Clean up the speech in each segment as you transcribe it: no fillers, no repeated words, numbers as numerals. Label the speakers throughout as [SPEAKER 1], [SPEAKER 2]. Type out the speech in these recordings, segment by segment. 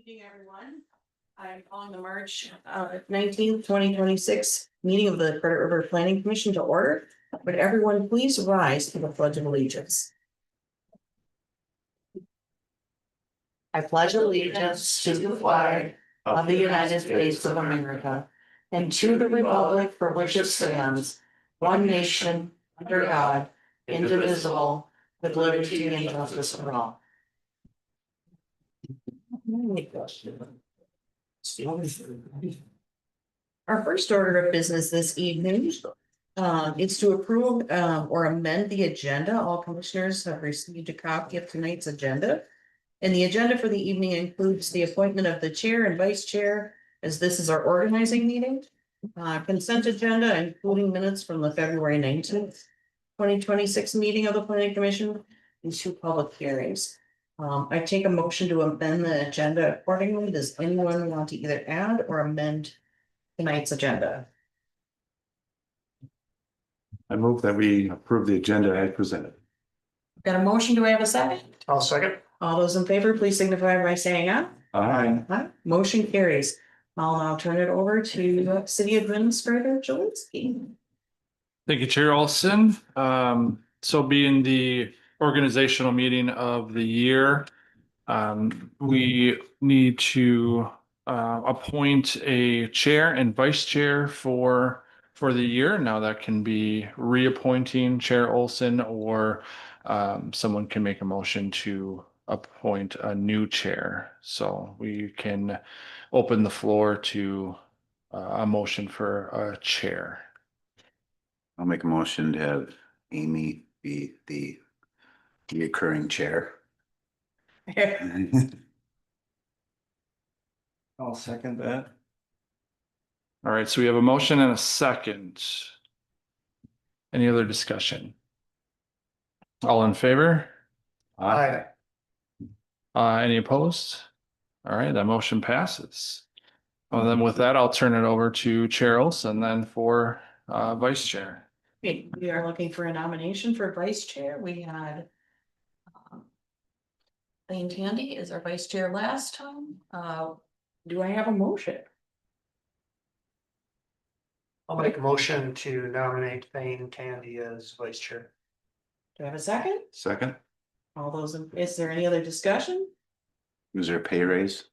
[SPEAKER 1] Evening, everyone. I'm calling the March 19th, 2026 meeting of the Credit River Planning Commission to order. Would everyone please rise to the Pledge of Allegiance? I pledge allegiance to the flag of the United States of America and to the republic for which it stands, one nation, under God, indivisible, with liberty and justice for all. Our first order of business this evening is to approve or amend the agenda. All commissioners have received a copy of tonight's agenda. And the agenda for the evening includes the appointment of the chair and vice chair, as this is our organizing meeting. Consent agenda, including minutes from the February 19th, 2026 meeting of the Planning Commission, and 2 public hearings. I take a motion to amend the agenda accordingly. Does anyone want to either add or amend tonight's agenda?
[SPEAKER 2] I move that we approve the agenda as presented.
[SPEAKER 1] Got a motion? Do I have a second?
[SPEAKER 3] I'll second.
[SPEAKER 1] All those in favor, please signify by saying aye.
[SPEAKER 2] Aye.
[SPEAKER 1] Aye. Motion carries. I'll now turn it over to City Administrator Jaworski.
[SPEAKER 4] Thank you, Chair Olson. So being the organizational meeting of the year, we need to appoint a chair and vice chair for the year. Now that can be reappointing Chair Olson, or someone can make a motion to appoint a new chair. So we can open the floor to a motion for a chair.
[SPEAKER 2] I'll make a motion to have Amy be the recurring chair.
[SPEAKER 3] I'll second that.
[SPEAKER 4] All right, so we have a motion and a second. Any other discussion? All in favor?
[SPEAKER 3] Aye.
[SPEAKER 4] Any opposed? All right, that motion passes. Well, then with that, I'll turn it over to Chair Olson then for vice chair.
[SPEAKER 1] Okay, we are looking for a nomination for vice chair. We had Lane Tandy is our vice chair last time. Do I have a motion?
[SPEAKER 3] I'll make a motion to nominate Thane Tandy as vice chair.
[SPEAKER 1] Do I have a second?
[SPEAKER 2] Second,
[SPEAKER 1] All those, is there any other discussion?
[SPEAKER 2] is there a pay raise?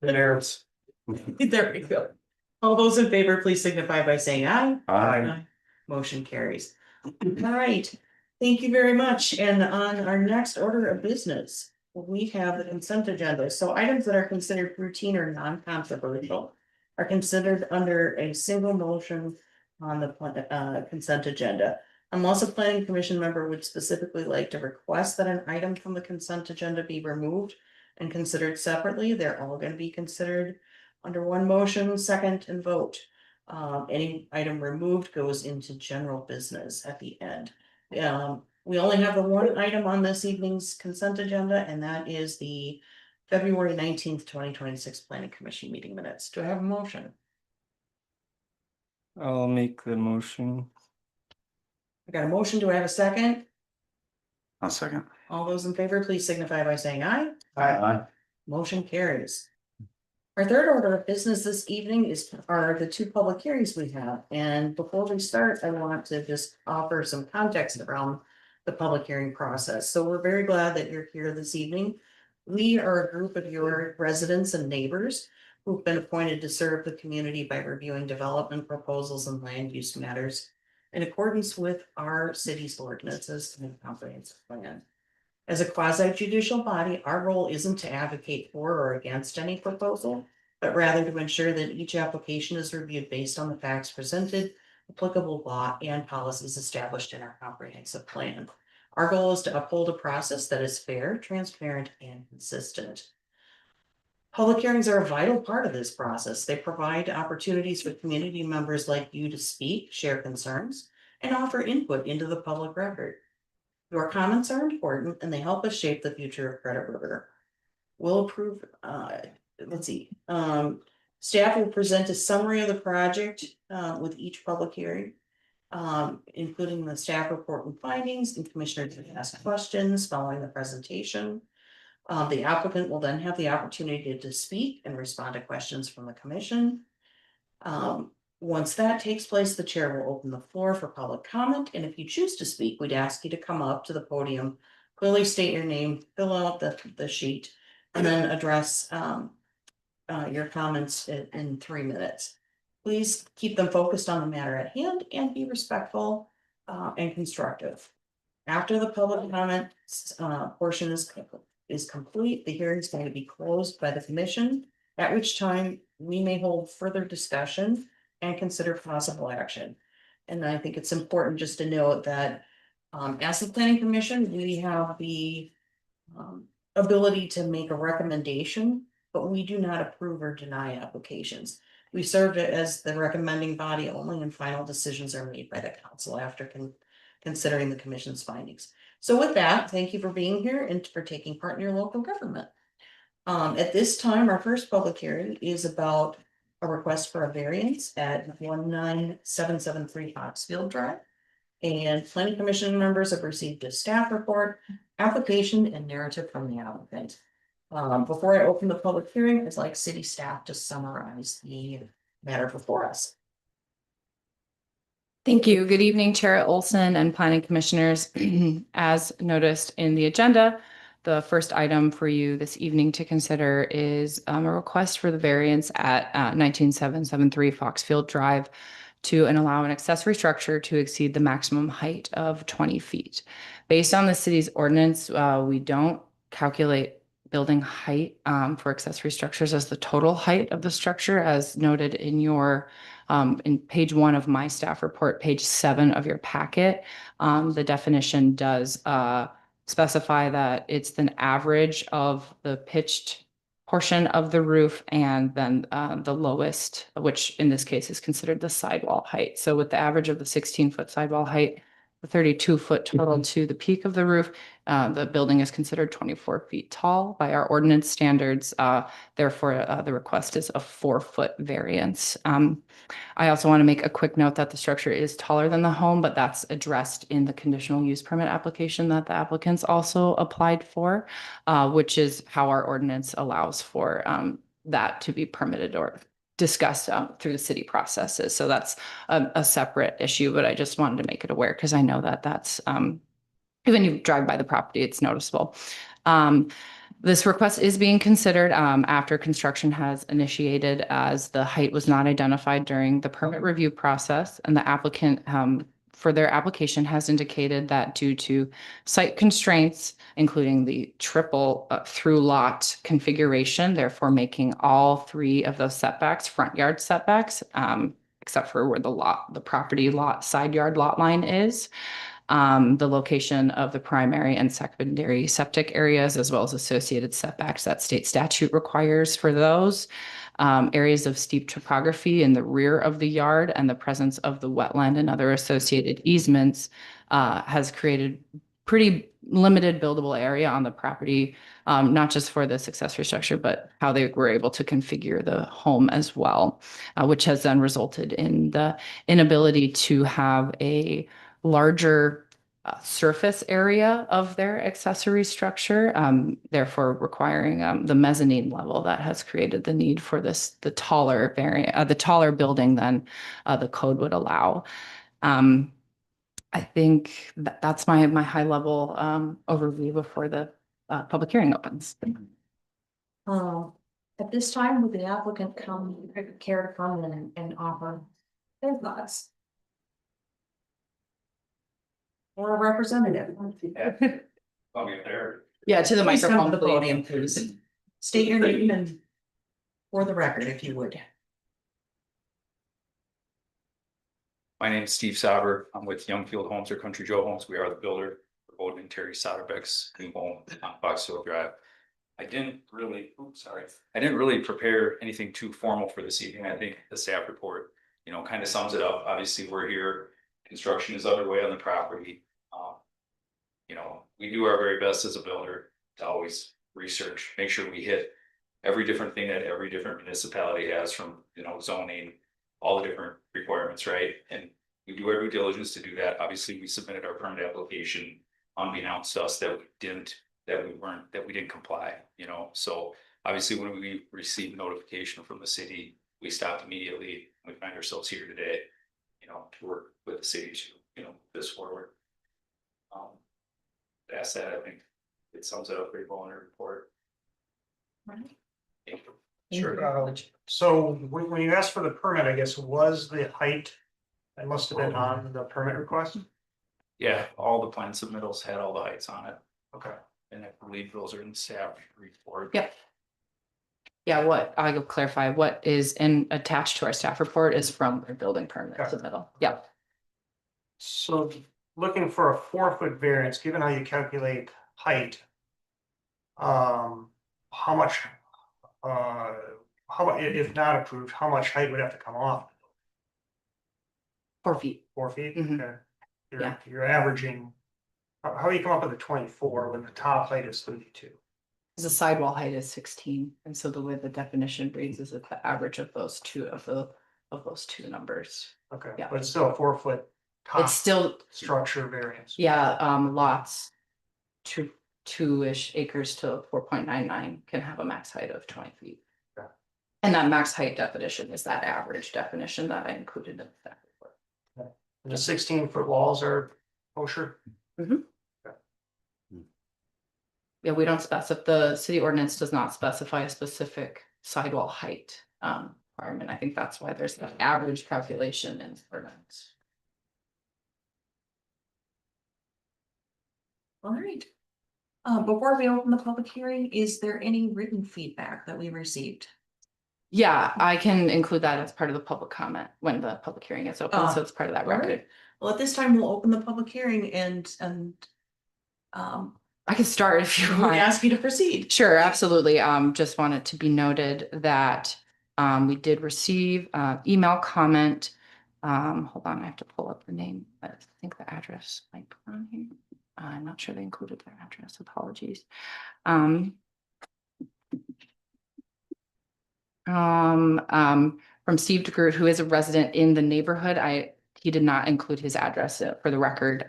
[SPEAKER 3] There's.
[SPEAKER 1] There we go. All those in favor, please signify by saying aye.
[SPEAKER 2] Aye.
[SPEAKER 1] Motion carries. All right, thank you very much. And on our next order of business, we have the consent agenda. So items that are considered routine or non-controversial are considered under a single motion on the consent agenda. Unless a planning commission member would specifically like to request that an item from the consent agenda be removed and considered separately, they're all going to be considered under one motion, second, and vote. Any item removed goes into general business at the end. We only have the one item on this evening's consent agenda, and that is the February 19th, 2026 Planning Commission meeting minutes. Do I have a motion?
[SPEAKER 5] I'll make the motion.
[SPEAKER 1] I got a motion. Do I have a second?
[SPEAKER 2] I'll second.
[SPEAKER 1] All those in favor, please signify by saying aye.
[SPEAKER 2] Aye.
[SPEAKER 1] Motion carries. Our third order of business this evening are the 2 public hearings we have. And before we start, I want to just offer some context around the public hearing process. So we're very glad that you're here this evening. We are a group of your residents and neighbors who've been appointed to serve the community by reviewing development proposals and land use matters in accordance with our city's ordinances and comprehensive plan. As a quasi judicial body, our role isn't to advocate for or against any proposal, but rather to ensure that each application is reviewed based on the facts presented, applicable law, and policies established in our comprehensive plan. Our goal is to uphold a process that is fair, transparent, and consistent. Public hearings are a vital part of this process. They provide opportunities for community members like you to speak, share concerns, and offer input into the public record. Your comments are important and they help us shape the future of Credit River. We'll approve, staff will present a summary of the project with each public hearing, including the staff report and findings, and commissioners can ask questions following the presentation. The applicant will then have the opportunity to speak and respond to questions from the commission. Once that takes place, the chair will open the floor for public comment, and if you choose to speak, we'd ask you to come up to the podium, clearly state your name, fill out the sheet, and then address your comments in 3 minutes. Please keep them focused on the matter at hand and be respectful and constructive. After the public comment portion is complete, the hearing is going to be closed by the commission, at which time we may hold further discussion and consider possible action. And I think it's important just to note that as the planning commission, we have the ability to make a recommendation, but we do not approve or deny applications. We serve it as the recommending body only, and final decisions are made by the council after considering the commission's findings. So with that, thank you for being here and for taking part in your local government. At this time, our first public hearing is about a request for a variance at 19773 Foxfield Drive. And planning commission members have received a staff report, application, and narrative from the applicant. Before I open the public hearing, I'd like city staff to summarize the matter before us.
[SPEAKER 6] Thank you. Good evening, Chair Olson and Planning Commissioners. As noticed in the agenda, the first item for you this evening to consider is a request for the variance at 19773 Foxfield Drive to allow an accessory structure to exceed the maximum height of 20 feet. Based on the city's ordinance, we don't calculate building height for accessory structures as the total height of the structure, as noted in your in page 1 of my staff report, page 7 of your packet. The definition does specify that it's an average of the pitched portion of the roof and then the lowest, which in this case is considered the sidewall height. So with the average of the 16-foot sidewall height, the 32-foot total to the peak of the roof, the building is considered 24 feet tall by our ordinance standards. Therefore, the request is a 4-foot variance. I also want to make a quick note that the structure is taller than the home, but that's addressed in the conditional use permit application that the applicants also applied for, which is how our ordinance allows for that to be permitted or discussed through the city processes. So that's a separate issue, but I just wanted to make it aware because I know that that's, even you drive by the property, it's noticeable. This request is being considered after construction has initiated, as the height was not identified during the permit review process, and the applicant for their application has indicated that due to site constraints, including the triple through lot configuration, therefore making all 3 of those setbacks front yard setbacks, except for where the property lot side yard lot line is. The location of the primary and secondary septic areas, as well as associated setbacks that state statute requires for those. Areas of steep topography in the rear of the yard and the presence of the wetland and other associated easements has created pretty limited buildable area on the property, not just for this accessory structure, but how they were able to configure the home as well, which has then resulted in the inability to have a larger surface area of their accessory structure, therefore requiring the mezzanine level that has created the need for the taller variant, the taller building than the code would allow. I think that's my high level overview before the public hearing opens.
[SPEAKER 1] At this time, would the applicant care to come and offer their thoughts? Or a representative?
[SPEAKER 7] I'll get there.
[SPEAKER 6] Yeah, to the
[SPEAKER 1] Please come
[SPEAKER 6] microphone,
[SPEAKER 1] to the
[SPEAKER 6] please.
[SPEAKER 1] podium, please. State your name and for the record, if you would.
[SPEAKER 7] My name is Steve Sauber. I'm with Youngfield Homes or Country Joe Homes. We are the builder for Bowden and Terry Soderbeck's new home on Foxfield Drive. I didn't really prepare anything too formal for this evening. I think the staff report, kind of sums it up. Obviously, we're here. Construction is underway on the property. We do our very best as a builder to always research, make sure we hit every different thing that every different municipality has, from, zoning, all the different requirements, right? And we do our due diligence to do that. Obviously, we submitted our permit application unbeknownst to us that we didn't that we didn't comply, you know, so obviously when we received notification from the city, we stopped immediately. We find ourselves here today, you know, to work with the city to, you know, move this forward. That said, I think it sums it up pretty well in our report.
[SPEAKER 1] Right.
[SPEAKER 7] Thank you.
[SPEAKER 3] So when you asked for the permit, I guess, was the height, that must have been on the permit request?
[SPEAKER 7] Yeah, all the plan submittals had all the heights on it,
[SPEAKER 3] Okay.
[SPEAKER 7] and I believe those are in the staff report.
[SPEAKER 6] Yep. Yeah, what I'll clarify, what is attached to our staff report is from our building permit
[SPEAKER 3] Okay.
[SPEAKER 6] submittal. Yep.
[SPEAKER 3] So looking for a 4-foot variance, given how you calculate height. How much, if not approved, how much height would have to come off?
[SPEAKER 6] 4 feet.
[SPEAKER 3] 4 feet?
[SPEAKER 6] Mhm.
[SPEAKER 3] Okay.
[SPEAKER 6] Yeah.
[SPEAKER 3] You're averaging, how do you come up with the 24 when the top height is 32?
[SPEAKER 6] The sidewall height is 16, and so the way the definition reads is that the average of those two numbers.
[SPEAKER 3] Okay,
[SPEAKER 6] Yeah.
[SPEAKER 3] but it's still a 4-foot top
[SPEAKER 6] It's still,
[SPEAKER 3] structure variance.
[SPEAKER 6] yeah, lots. 2-ish acres to 4.99 can have a max height of 20 feet.
[SPEAKER 3] Yeah.
[SPEAKER 6] And that max height definition is that average definition that I included in that report.
[SPEAKER 3] And the 16-foot walls are kosher?
[SPEAKER 6] Yeah, we don't specify, the city ordinance does not specify a specific sidewall height requirement. I think that's why there's that average calculation in ordinance.
[SPEAKER 1] All right. Before we open the public hearing, is there any written feedback that we received?
[SPEAKER 6] Yeah, I can include that as part of the public comment when the public hearing is open, so it's part of that
[SPEAKER 1] all right.
[SPEAKER 6] record.
[SPEAKER 1] Well, at this time, we'll open the public hearing and
[SPEAKER 6] I can start if you
[SPEAKER 1] I would
[SPEAKER 6] want.
[SPEAKER 1] ask you to proceed.
[SPEAKER 6] Sure, absolutely. Just wanted to be noted that we did receive email comment. Hold on, I have to pull up the name. I think the address might be on here. I'm not sure they included their address. Apologies. From Steve DeGroot, who is a resident in the neighborhood. He did not include his address for the record,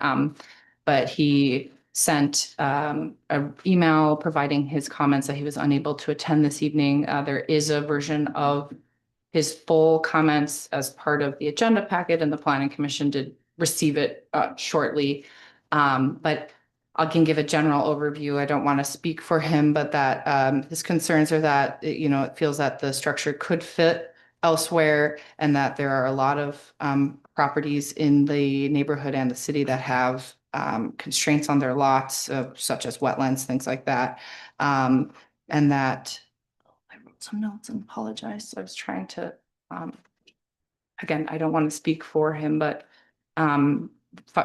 [SPEAKER 6] but he sent an email providing his comments that he was unable to attend this evening. There is a version of his full comments as part of the agenda packet, and the planning commission did receive it shortly. But I can give a general overview. I don't want to speak for him, but that his concerns are that, you know, it feels that the structure could fit elsewhere, and that there are a lot of properties in the neighborhood and the city that have constraints on their lots, such as wetlands, things like that. And that I wrote some notes and apologize. I was trying to, again, I don't want to speak for him, but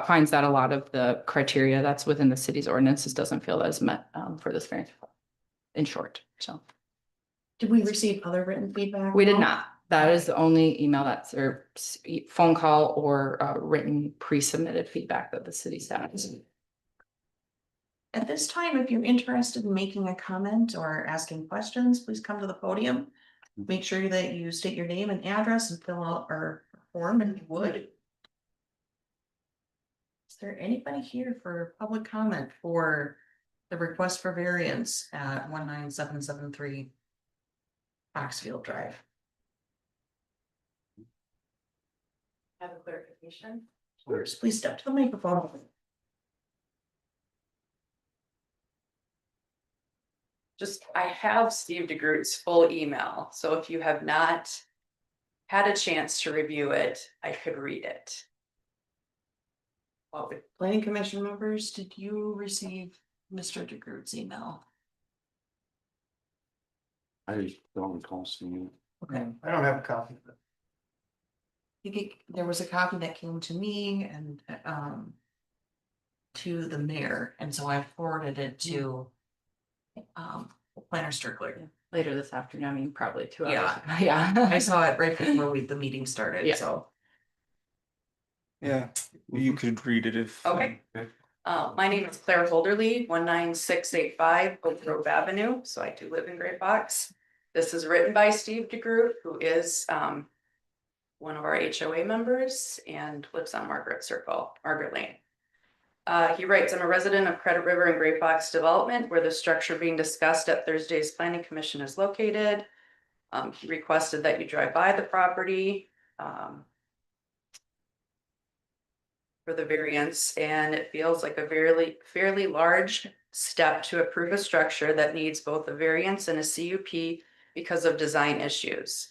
[SPEAKER 6] finds that a lot of the criteria that's within the city's ordinances doesn't feel as met for this variance, in short. So
[SPEAKER 1] Did we receive other written feedback?
[SPEAKER 6] we did not. That is the only email that's, or phone call or written pre-submitted feedback that the city staff has.
[SPEAKER 1] At this time, if you're interested in making a comment or asking questions, please come to the podium. Make sure that you state your name and address and fill out our form if you would. Is there anybody here for public comment for the request for variance at 19773 Foxfield Drive? Have a clarification? First, please step to the microphone.
[SPEAKER 8] Just, I have Steve DeGroot's full email, so if you have not had a chance to review it, I could read it.
[SPEAKER 1] Well, planning commission members, did you receive Mr. DeGroot's email?
[SPEAKER 2] I don't recall seeing it.
[SPEAKER 1] Okay.
[SPEAKER 3] I don't have a copy of it.
[SPEAKER 1] There was a copy that came to me and to the mayor, and so I forwarded it to Planner Strickler.
[SPEAKER 6] Later this afternoon, I mean, probably 2 hours.
[SPEAKER 1] Yeah.
[SPEAKER 6] Yeah.
[SPEAKER 1] I saw it right before the meeting started,
[SPEAKER 6] Yeah.
[SPEAKER 1] so.
[SPEAKER 5] Yeah, you could read it if.
[SPEAKER 8] Okay. My name is Claire Holderly, 19685 Oak Grove Avenue, so I do live in Great Fox. This is written by Steve DeGroot, who is one of our HOA members and lives on Margaret Lane. He writes, I'm a resident of Credit River and Gray Fox Development, where the structure being discussed at Thursday's planning commission is located. He requested that you drive by the property. For the variance, and it feels like a fairly large step to approve a structure that needs both a variance and a CUP because of design issues.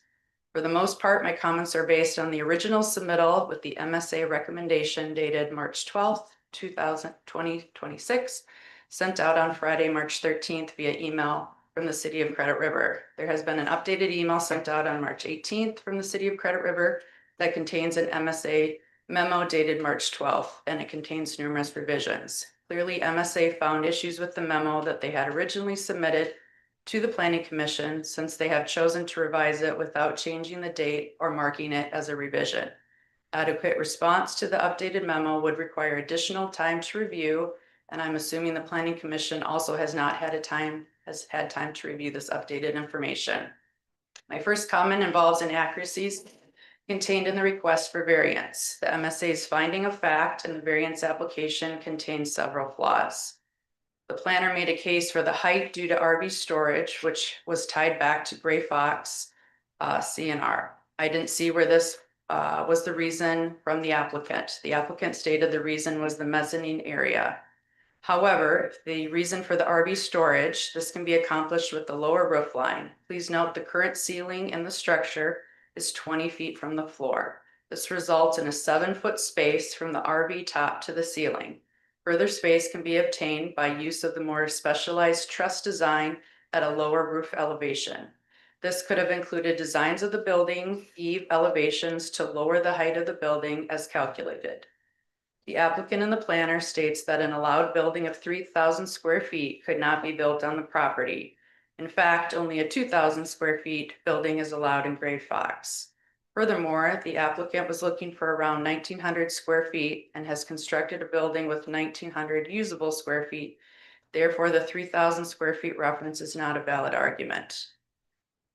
[SPEAKER 8] For the most part, my comments are based on the original submittal with the MSA recommendation dated March 12th, 2026, sent out on Friday, March 13th via email from the City of Credit River. There has been an updated email sent out on March 18th from the City of Credit River that contains an MSA memo dated March 12th, and it contains numerous revisions. Clearly, MSA found issues with the memo that they had originally submitted to the Planning Commission, since they have chosen to revise it without changing the date or marking it as a revision. Adequate response to the updated memo would require additional time to review, and I'm assuming the Planning Commission also has had time to review this updated information. My first comment involves inaccuracies contained in the request for variance. The MSA's finding of fact in the variance application contains several flaws. The planner made a case for the height due to RV storage, which was tied back to Gray Fox CNR. I didn't see where this was the reason from the applicant. The applicant stated the reason was the mezzanine area. However, if the reason for the RV storage, this can be accomplished with the lower roof line. Please note the current ceiling in the structure is 20 feet from the floor. This results in a 7-foot space from the RV top to the ceiling. Further space can be obtained by use of the more specialized truss design at a lower roof elevation. This could have included designs of the building, eave elevations to lower the height of the building as calculated. The applicant and the planner states that an allowed building of 3,000 square feet could not be built on the property. In fact, only a 2,000 square feet building is allowed in Gray Fox. Furthermore, the applicant was looking for around 1,900 square feet and has constructed a building with 1,900 usable square feet. Therefore, the 3,000 square feet reference is not a valid argument.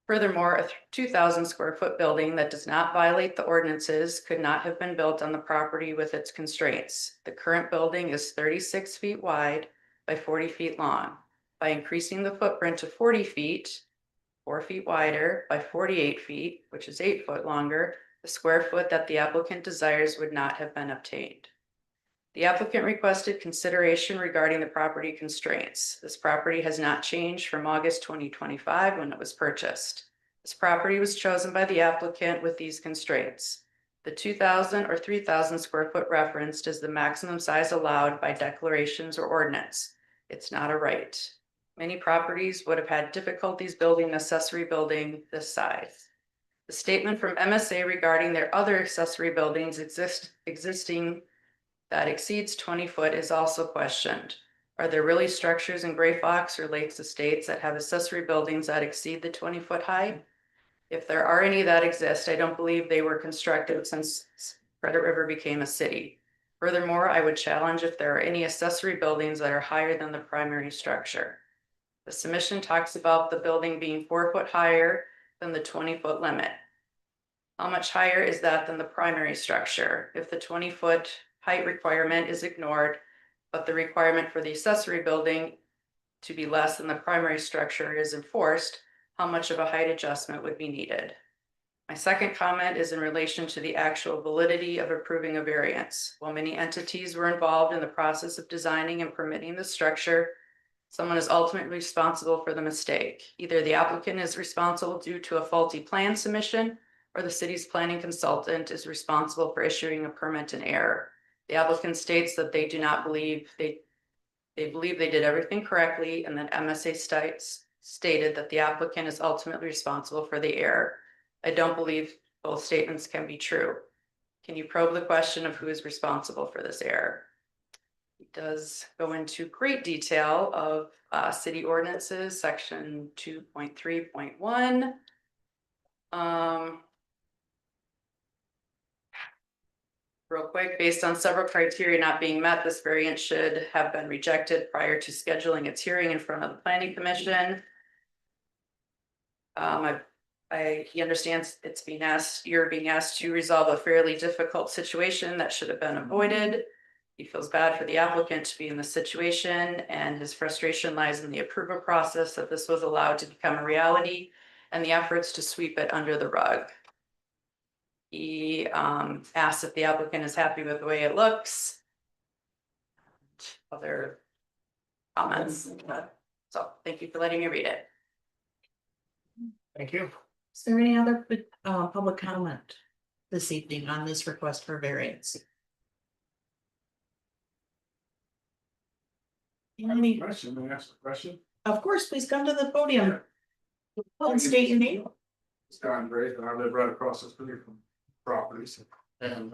[SPEAKER 8] Furthermore, a 2,000 square foot building that does not violate the ordinances could not have been built on the property with its constraints. The current building is 36 feet wide by 40 feet long. By increasing the footprint to 40 feet, 4 feet wider by 48 feet, which is 8 foot longer, the square foot that the applicant desires would not have been obtained. The applicant requested consideration regarding the property constraints. This property has not changed from August 2025 when it was purchased. This property was chosen by the applicant with these constraints. The 2,000 or 3,000 square foot referenced is the maximum size allowed by declarations or ordinance. It's not a right. Many properties would have had difficulties building an accessory building this size. The statement from MSA regarding their other accessory buildings existing that exceeds 20 foot is also questioned. Are there really structures in Gray Fox or Lakes Estates that have accessory buildings that exceed the 20-foot height? If there are any that exist, I don't believe they were constructed since Credit River became a city. Furthermore, I would challenge if there are any accessory buildings that are higher than the primary structure. The submission talks about the building being 4 foot higher than the 20-foot limit. How much higher is that than the primary structure? If the 20-foot height requirement is ignored, but the requirement for the accessory building to be less than the primary structure is enforced, how much of a height adjustment would be needed? My second comment is in relation to the actual validity of approving a variance. While many entities were involved in the process of designing and permitting the structure, someone is ultimately responsible for the mistake. Either the applicant is responsible due to a faulty plan submission, or the city's planning consultant is responsible for issuing a permit in error. The applicant states that they do not believe they believe they did everything correctly, and then MSA stated that the applicant is ultimately responsible for the error. I don't believe both statements can be true. Can you probe the question of who is responsible for this error? It does go into great detail of city ordinances, section 2.3.1. Real quick, based on several criteria not being met, this variance should have been rejected prior to scheduling its hearing in front of the Planning Commission. He understands you're being asked to resolve a fairly difficult situation that should have been avoided. He feels bad for the applicant to be in this situation, and his frustration lies in the approval process that this was allowed to become a reality and the efforts to sweep it under the rug. He asked if the applicant is happy with the way it looks. Other comments. So thank you for letting me read it.
[SPEAKER 3] Thank you.
[SPEAKER 1] Is there any other public comment this evening on this request for variance? Any,
[SPEAKER 9] Question, may I ask a question?
[SPEAKER 1] of course, please come to the podium. And state your name.
[SPEAKER 9] It's Don Gray, and I live right across the street from properties, and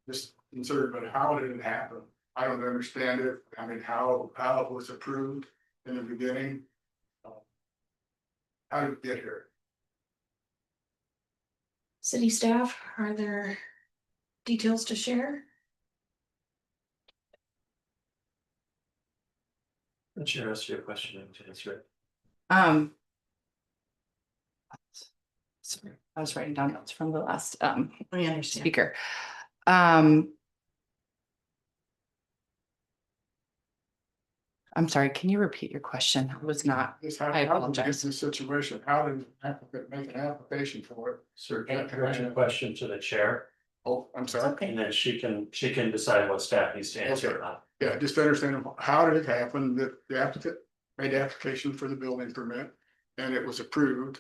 [SPEAKER 9] just concerned about how did it happen? I don't understand it, I mean, how it was approved in the beginning. How did it get here?
[SPEAKER 1] City staff, are there details to share?
[SPEAKER 10] What's your answer to your question? To answer it.
[SPEAKER 6] Sorry, I was writing down notes from the last
[SPEAKER 1] I understand.
[SPEAKER 6] speaker. I'm sorry, can you repeat your question? I was not,
[SPEAKER 9] Just
[SPEAKER 6] I
[SPEAKER 9] how did we get
[SPEAKER 6] apologize.
[SPEAKER 9] in this situation? How did the applicant make an application for it?
[SPEAKER 10] Sir, can I direct your question to the chair?
[SPEAKER 9] Oh, I'm sorry.
[SPEAKER 1] Okay.
[SPEAKER 10] And then she can decide what staff needs to answer or not.
[SPEAKER 9] Yeah, just to understand, how did it happen that the applicant made the application for the building permit and it was approved?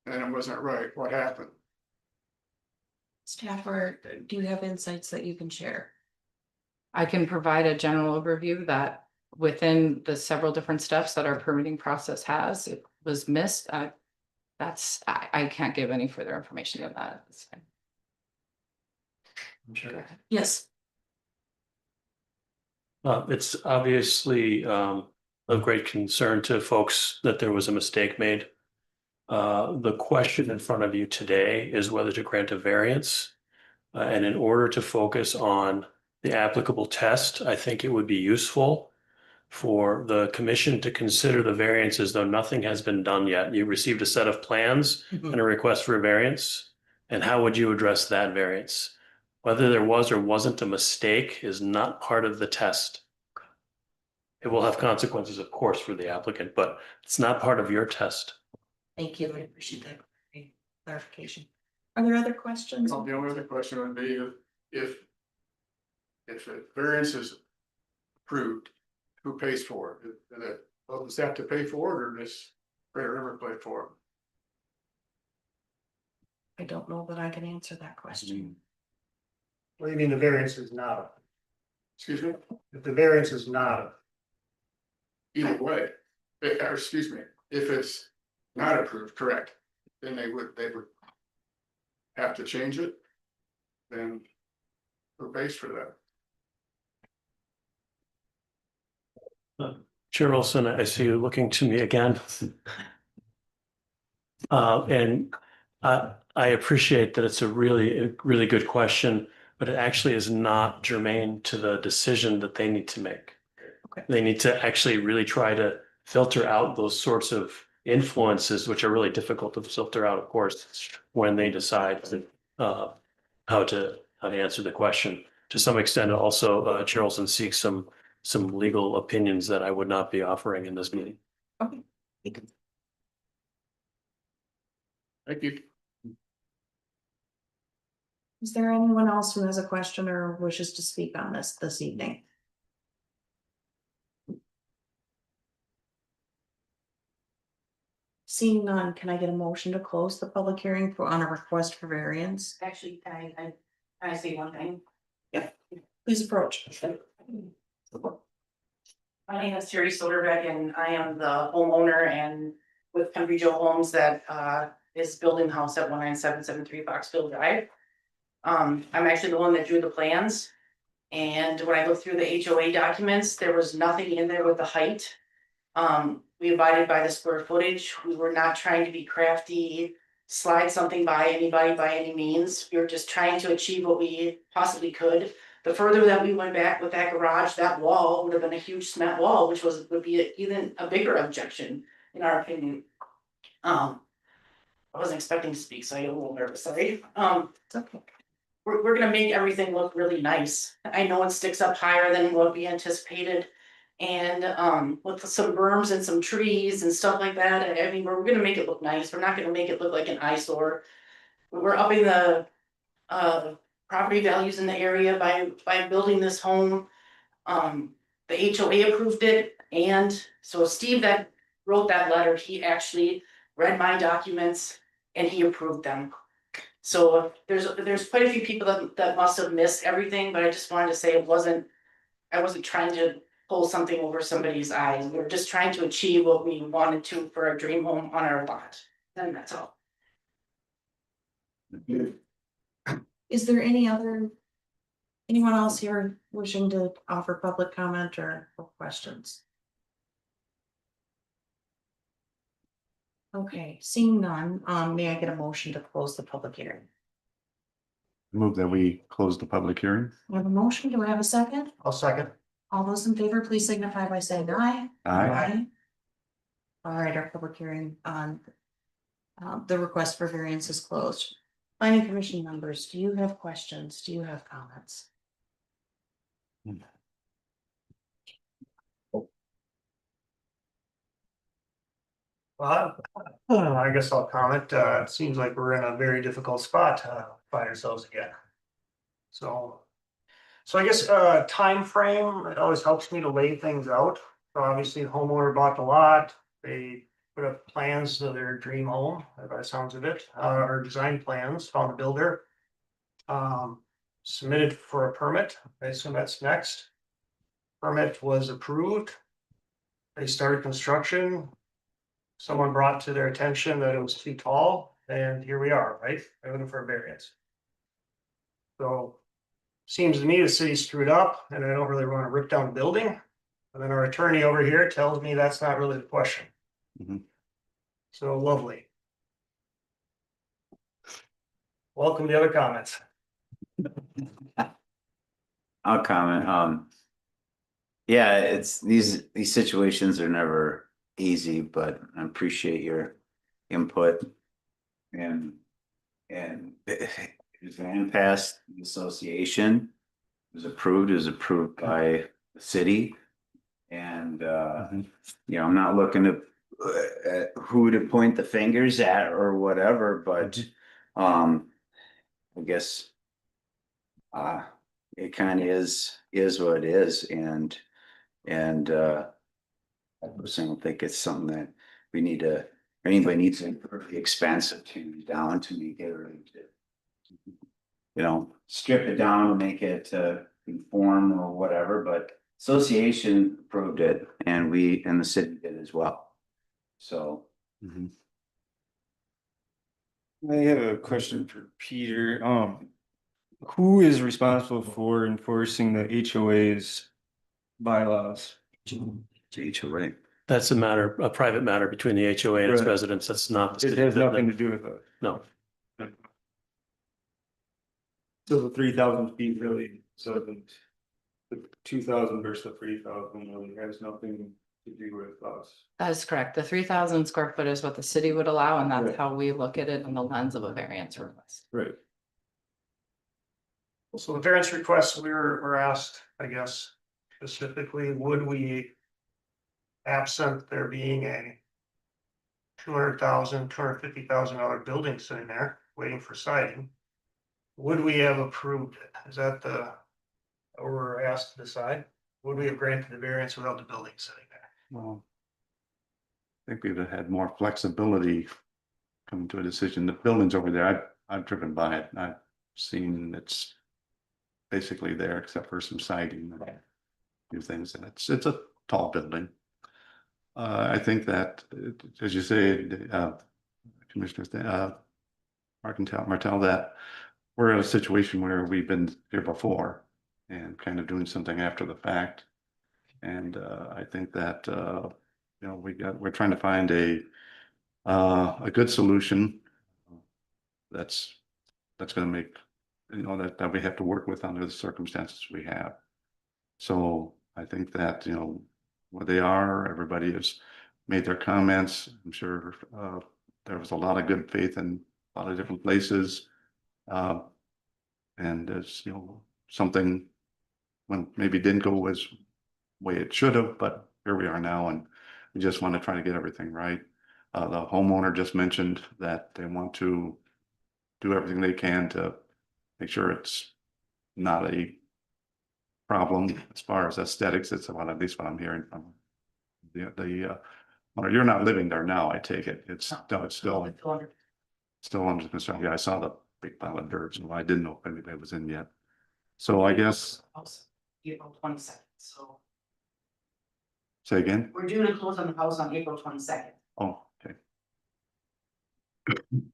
[SPEAKER 9] And it wasn't right, what happened?
[SPEAKER 1] Staff, or do you have insights that you can share?
[SPEAKER 6] I can provide a general overview that within the several different steps that our permitting process has, it was missed. I can't give any further information than that. It's fine. Go ahead.
[SPEAKER 1] Yes.
[SPEAKER 10] It's obviously of great concern to folks that there was a mistake made. The question in front of you today is whether to grant a variance. And in order to focus on the applicable test, I think it would be useful for the commission to consider the variance as though nothing has been done yet. You received a set of plans and a request for a variance. And how would you address that variance? Whether there was or wasn't a mistake is not part of the test. It will have consequences, of course, for the applicant, but it's not part of your test.
[SPEAKER 1] Thank you, I appreciate that clarification. Are there other questions?
[SPEAKER 9] Well, the only other question would be if a variance is approved, who pays for it? Does that have to pay for it, or does Credit River pay for it?
[SPEAKER 1] I don't know that I can answer that question.
[SPEAKER 3] What do you mean the variance is not?
[SPEAKER 9] Excuse me,
[SPEAKER 3] If the variance is not,
[SPEAKER 9] either way, or excuse me, if it's not approved, correct, then they would have to change it. Then who pays for that?
[SPEAKER 10] Chair Olson, I see you looking to me again. And I appreciate that it's a really good question, but it actually is not germane to the decision that they need to make.
[SPEAKER 1] Okay.
[SPEAKER 10] They need to actually really try to filter out those sorts of influences, which are really difficult to filter out, of course, when they decide how to answer the question. To some extent, also, Chair Olson seeks some legal opinions that I would not be offering in this meeting.
[SPEAKER 1] Okay.
[SPEAKER 9] Thank you.
[SPEAKER 1] Is there anyone else who has a question or wishes to speak on this evening? Seeing none, can I get a motion to close the public hearing on a request for variance?
[SPEAKER 11] Actually, I say one thing.
[SPEAKER 1] Please approach.
[SPEAKER 11] My name is Terry Soderbeck and I am the homeowner and with Country Joe Homes that is building the house at 19773 Foxville Drive. I'm actually the one that drew the plans. And when I looked through the HOA documents, there was nothing in there with the height. We abided by the square footage. We were not trying to be crafty, slide something by anybody by any means. We were just trying to achieve what we possibly could. The further that we went back with that garage, that wall would have been a huge cement wall, which would be even a bigger objection, in our opinion. I wasn't expecting to speak, so I get a little nervous, sorry.
[SPEAKER 1] It's okay.
[SPEAKER 11] we're gonna make everything look really nice. I know it sticks up higher than what we anticipated. And with some berms and some trees and stuff like that, I mean, we're gonna make it look nice. We're not gonna make it look like an eyesore. We're upping the property values in the area by building this home. The HOA approved it, and so Steve that wrote that letter, he actually read my documents and he approved them. So there's quite a few people that must have missed everything, but I just wanted to say I wasn't trying to pull something over somebody's eyes. We're just trying to achieve what we wanted to for our dream home on our lot. And that's all.
[SPEAKER 1] Is there anyone else here wishing to offer public comment or questions? Okay, seeing none, may I get a motion to close the public hearing?
[SPEAKER 2] Move that we close the public hearing.
[SPEAKER 1] We have a motion, do we have a second?
[SPEAKER 3] I'll second.
[SPEAKER 1] All those in favor, please signify by saying aye.
[SPEAKER 2] Aye.
[SPEAKER 1] All right, our public hearing on the request for variance is closed. Planning Commission members, do you have questions? Do you have comments?
[SPEAKER 3] Well, I guess I'll comment. It seems like we're in a very difficult spot to find ourselves again. So I guess time frame, it always helps me to lay things out. So obviously the homeowner bought the lot, they put up plans to their dream home, by the sounds of it, or design plans, found a builder. Submitted for a permit, I assume that's next. Permit was approved. They started construction. Someone brought to their attention that it was too tall, and here we are, right? They're looking for a variance. So, seems to me the city screwed up, and I don't really want to rip down the building. And then our attorney over here tells me that's not really the question.
[SPEAKER 2] Mhm.
[SPEAKER 3] So lovely. Welcome to other comments.
[SPEAKER 2] I'll comment. Yeah, it's these situations are never easy, but I appreciate your input. And it ran past the association. It was approved by the city. And you know, I'm not looking to who to point the fingers at or whatever, but I guess it kind of is what it is, and I personally don't think it's something that we need to, anybody needs to incur the expense of tearing down to make it, or you know, strip it down and make it conform or whatever, but association approved it and the city did as well. So.
[SPEAKER 5] I have a question for Peter. Who is responsible for enforcing the HOA's bylaws?
[SPEAKER 2] HOA.
[SPEAKER 10] That's a private matter between the HOA and its
[SPEAKER 5] Right.
[SPEAKER 10] residents. That's not.
[SPEAKER 5] It has nothing to do with it.
[SPEAKER 10] No.
[SPEAKER 5] So the 3,000 feet really, so the 2,000 versus the 3,000 really has nothing to do with us.
[SPEAKER 6] That is correct. The 3,000 square foot is what the city would allow, and that's
[SPEAKER 5] Right.
[SPEAKER 6] how we look at it in the lens of a variance request.
[SPEAKER 5] Right.
[SPEAKER 3] So the variance requests were asked, I guess, specifically, would we, absent there being a $250,000 building sitting there waiting for siding, would we have approved it? Is that what we're asked to decide? Would we have granted the variance without the building sitting there?
[SPEAKER 12] Well, I think we've had more flexibility coming to a decision. The building's over there. I've driven by it. I've seen it's basically there except for some siding and a few things. And it's a tall building. I think that, as you say, Commissioner Martell, that we're in a situation where we've been here before and kind of doing something after the fact. And I think that you know, we're trying to find a good solution that's going to make, you know, that we have to work with under the circumstances we have. So I think that, you know, where they are, everybody has made their comments. I'm sure there was a lot of good faith in a lot of different places. And as you know, something when maybe didn't go as way it should have, but here we are now, and we just want to try to get everything right. The homeowner just mentioned that they want to do everything they can to make sure it's not a problem as far as aesthetics. It's about, at least what I'm hearing from well, you're not living there now, I take it. It's still under construction. Yeah, I saw the big pile of dirt, so I didn't know if anybody was in yet. So I guess,
[SPEAKER 11] April 22nd, so
[SPEAKER 12] say again?
[SPEAKER 11] we're due to close on the house on April 22nd.
[SPEAKER 12] Oh, okay.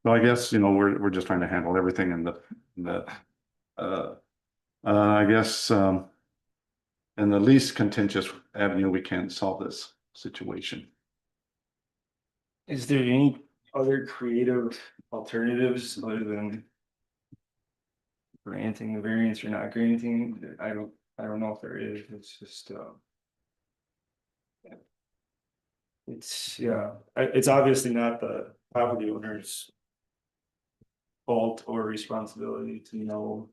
[SPEAKER 12] So I guess, you know, we're just trying to handle everything in the, I guess, in the least contentious avenue, we can solve this situation.
[SPEAKER 5] Is there any other creative alternatives other than granting the variance or not granting? I don't know if there is. It's just it's obviously not the property owner's fault or responsibility to know.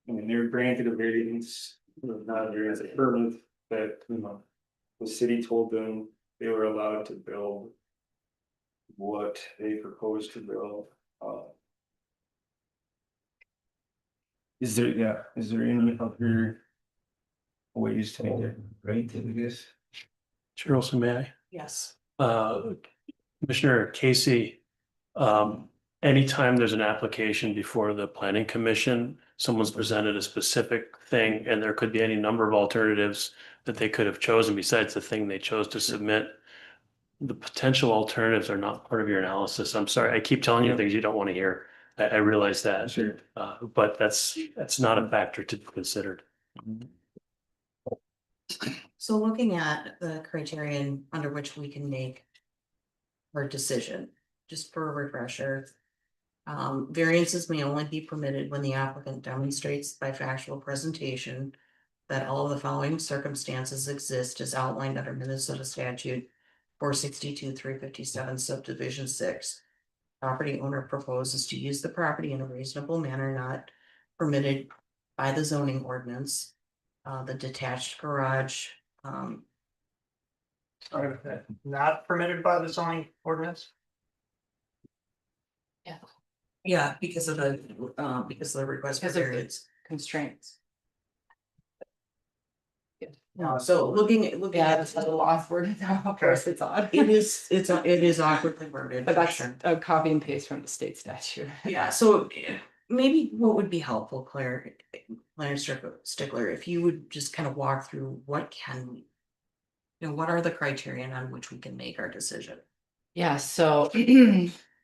[SPEAKER 5] I mean, they're granted a variance, not a variance, a permit that, you know, the city told them they were allowed to build what they proposed to build. Is there any other ways to make it right to this?
[SPEAKER 10] Chair Olson, may I?
[SPEAKER 1] Yes.
[SPEAKER 10] Commissioner Casey, anytime there's an application before the planning commission, someone's presented a specific thing and there could be any number of alternatives that they could have chosen besides the thing they chose to submit. The potential alternatives are not part of your analysis. I'm sorry, I keep telling you things you don't want to hear. I realize that.
[SPEAKER 5] Sure.
[SPEAKER 10] But that's not a factor to be considered.
[SPEAKER 1] So looking at the criterion under which we can make our decision, just for a refresher. Variances may only be permitted when the applicant demonstrates by factual presentation that all of the following circumstances exist as outlined under Minnesota statute 462-357 subdivision 6. Property owner proposes to use the property in a reasonable manner not permitted by the zoning ordinance. The detached garage,
[SPEAKER 3] Not permitted by the zoning ordinance?
[SPEAKER 1] yeah, because of the request for
[SPEAKER 6] Because of the-
[SPEAKER 1] variance.
[SPEAKER 6] Constraints.
[SPEAKER 1] So looking at
[SPEAKER 6] That's a little awkward. Of course, it's odd.
[SPEAKER 1] it is awkwardly worded.
[SPEAKER 6] But
[SPEAKER 1] for
[SPEAKER 6] that's
[SPEAKER 1] sure.
[SPEAKER 6] a copy and paste from the state statute.
[SPEAKER 1] Yeah, so maybe what would be helpful, Claire Stickler, if you would just kind of walk through what can we. You know, what are the criterion on which we can make our decision?
[SPEAKER 6] Yeah, so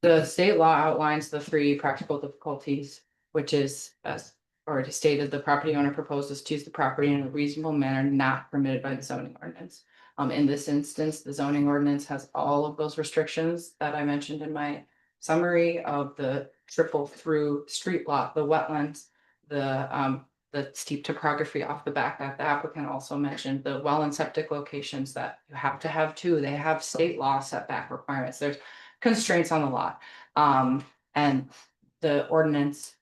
[SPEAKER 6] the state law outlines the 3 practical difficulties, which is, as already stated, the property owner proposes to use the property in a reasonable manner not permitted by the zoning ordinance. In this instance, the zoning ordinance has all of those restrictions that I mentioned in my summary of the triple through street lot, the wetlands, the steep topography off the back that the applicant also mentioned, the well and septic locations that you have to have too. They have state law setback requirements. There's constraints on the lot. And the ordinance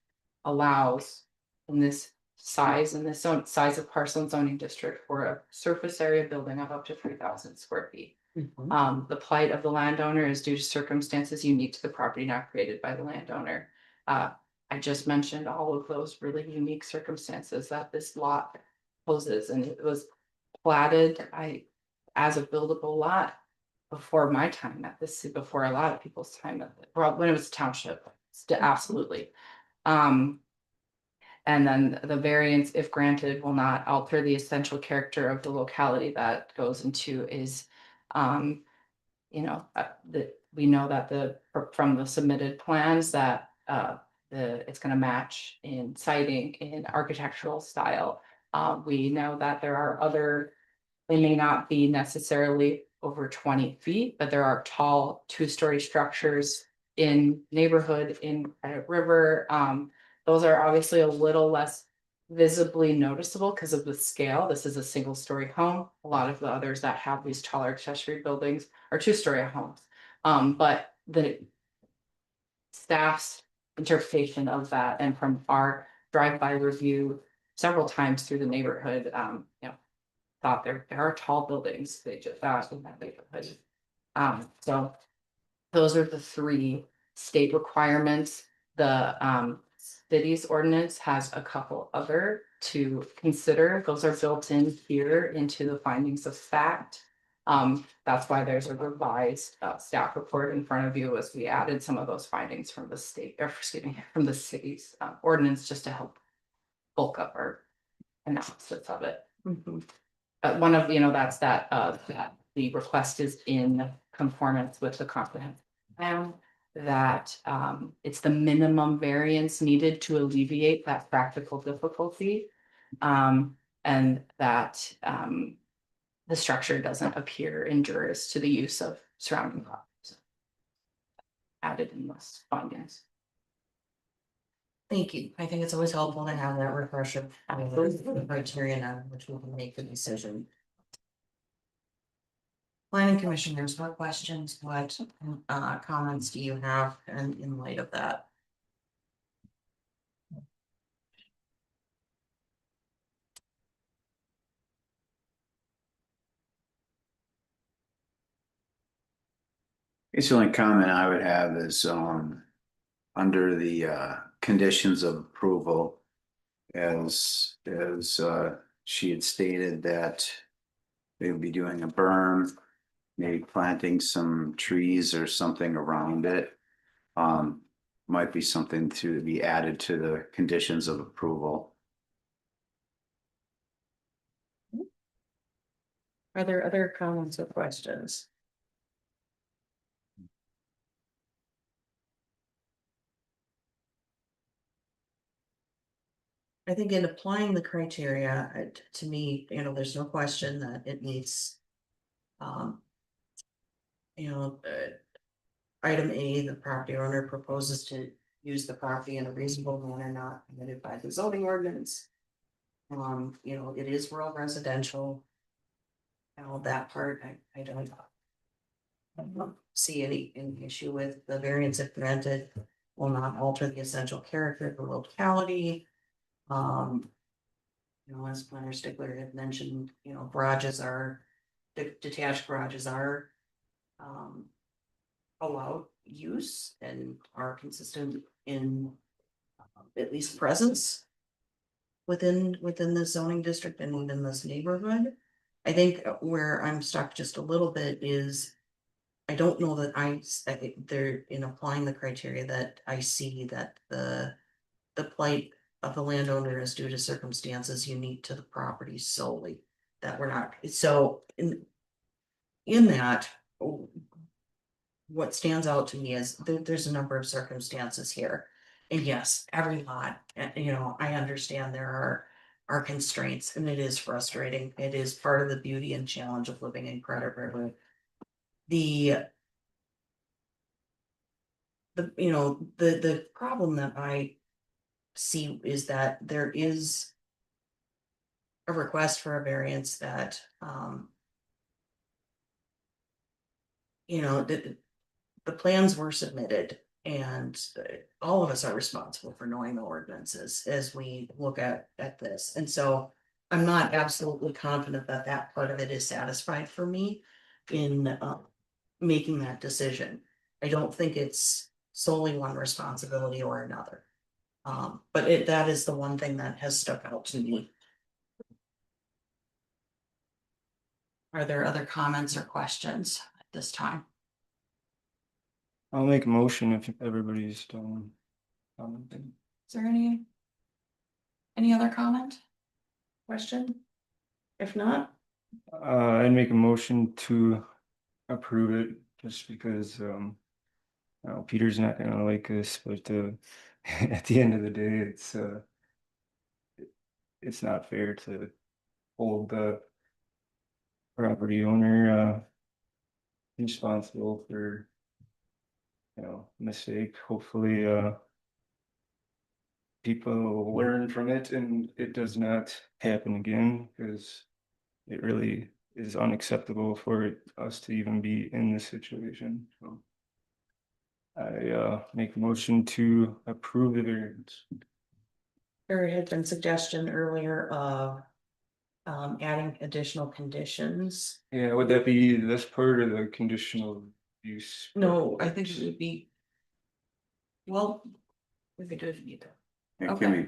[SPEAKER 6] allows in this size of parcel and zoning district for a surface area building of up to 3,000 square feet. The plight of the landowner is due to circumstances unique to the property not created by the landowner. I just mentioned all of those really unique circumstances that this lot poses, and it was platted as a buildable lot before my time at this, before a lot of people's time when it was a township, absolutely. And then the variance, if granted, will not alter the essential character of the locality that goes into is, you know, that we know that from the submitted plans that it's going to match in siting, in architectural style. We know that there are they may not be necessarily over 20 feet, but there are tall 2-story structures in neighborhood in Credit River. Those are obviously a little less visibly noticeable because of the scale. This is a 1-story home. A lot of the others that have these taller accessory buildings are 2-story homes. But the staff's interpretation of that and from our drive-by review several times through the neighborhood, thought there are tall buildings, they just, in that neighborhood. So those are the three state requirements. The city's ordinance has a couple other to consider. Those are built in here into the findings of fact. That's why there's a revised staff report in front of you, as we added some of those findings from the state, or excuse me, from the city's ordinance, just to help bulk up our analysis of it. One of, that's that the request is in conformance with the comprehensive plan, that it's the minimum variance needed to alleviate that practical difficulty. And that the structure doesn't appear injurious to the use of surrounding properties. Added in those findings.
[SPEAKER 1] Thank you. I think it's always helpful to have that refresher of the criteria on which we can make the decision. Planning commissioners, what questions, what comments do you have in light of that?
[SPEAKER 2] The only comment I would have is, under the, conditions of approval. As she had stated that they would be doing a berm, maybe planting some trees or something around it. Might be something to be added to the conditions of approval.
[SPEAKER 1] Are there other comments or questions? I think in applying the criteria, to me, there's no question that it needs. Item A, the property owner proposes to use the property in a reasonable manner not permitted by the zoning ordinance. It is rural residential. That part, I don't see any issue with. The variance if granted will not alter the essential character of the locality. As Planner Stickler had mentioned, garages are, detached garages are allowed use and are consistent in at least presence within the zoning district and within this neighborhood. I think where I'm stuck just a little bit is I don't know that they're in applying the criteria that I see that the plight of the landowner is due to circumstances unique to the property solely, that we're not, so in that, what stands out to me is there's a number of circumstances here. And yes, every lot, I understand there are constraints, and it is frustrating. It is part of the beauty and challenge of living in Credit River. The problem that I see is that there is a request for a variance that the plans were submitted, and all of us are responsible for knowing the ordinances as we look at this. And so I'm not absolutely confident that that part of it is satisfied for me in making that decision. I don't think it's solely one responsibility or another. But that is the one thing that has stuck out to me. Are there other comments or questions at this time?
[SPEAKER 5] I'll make a motion if everybody's done.
[SPEAKER 1] Is there any other comment? Question? If not,
[SPEAKER 5] I'd make a motion to approve it just because, Peter's not gonna like this, but, at the end of the day, it's not fair to hold the property owner, responsible for, mistake. Hopefully, people will learn from it and it does not happen again, because it really is unacceptable for us to even be in this situation. So I make a motion to approve the variance.
[SPEAKER 1] There had been suggestion earlier of adding additional conditions.
[SPEAKER 5] Yeah, would that be this part of the conditional use?
[SPEAKER 1] No, I think it would be. Well, we could do it either.
[SPEAKER 2] Yeah,
[SPEAKER 1] Okay.
[SPEAKER 2] give me,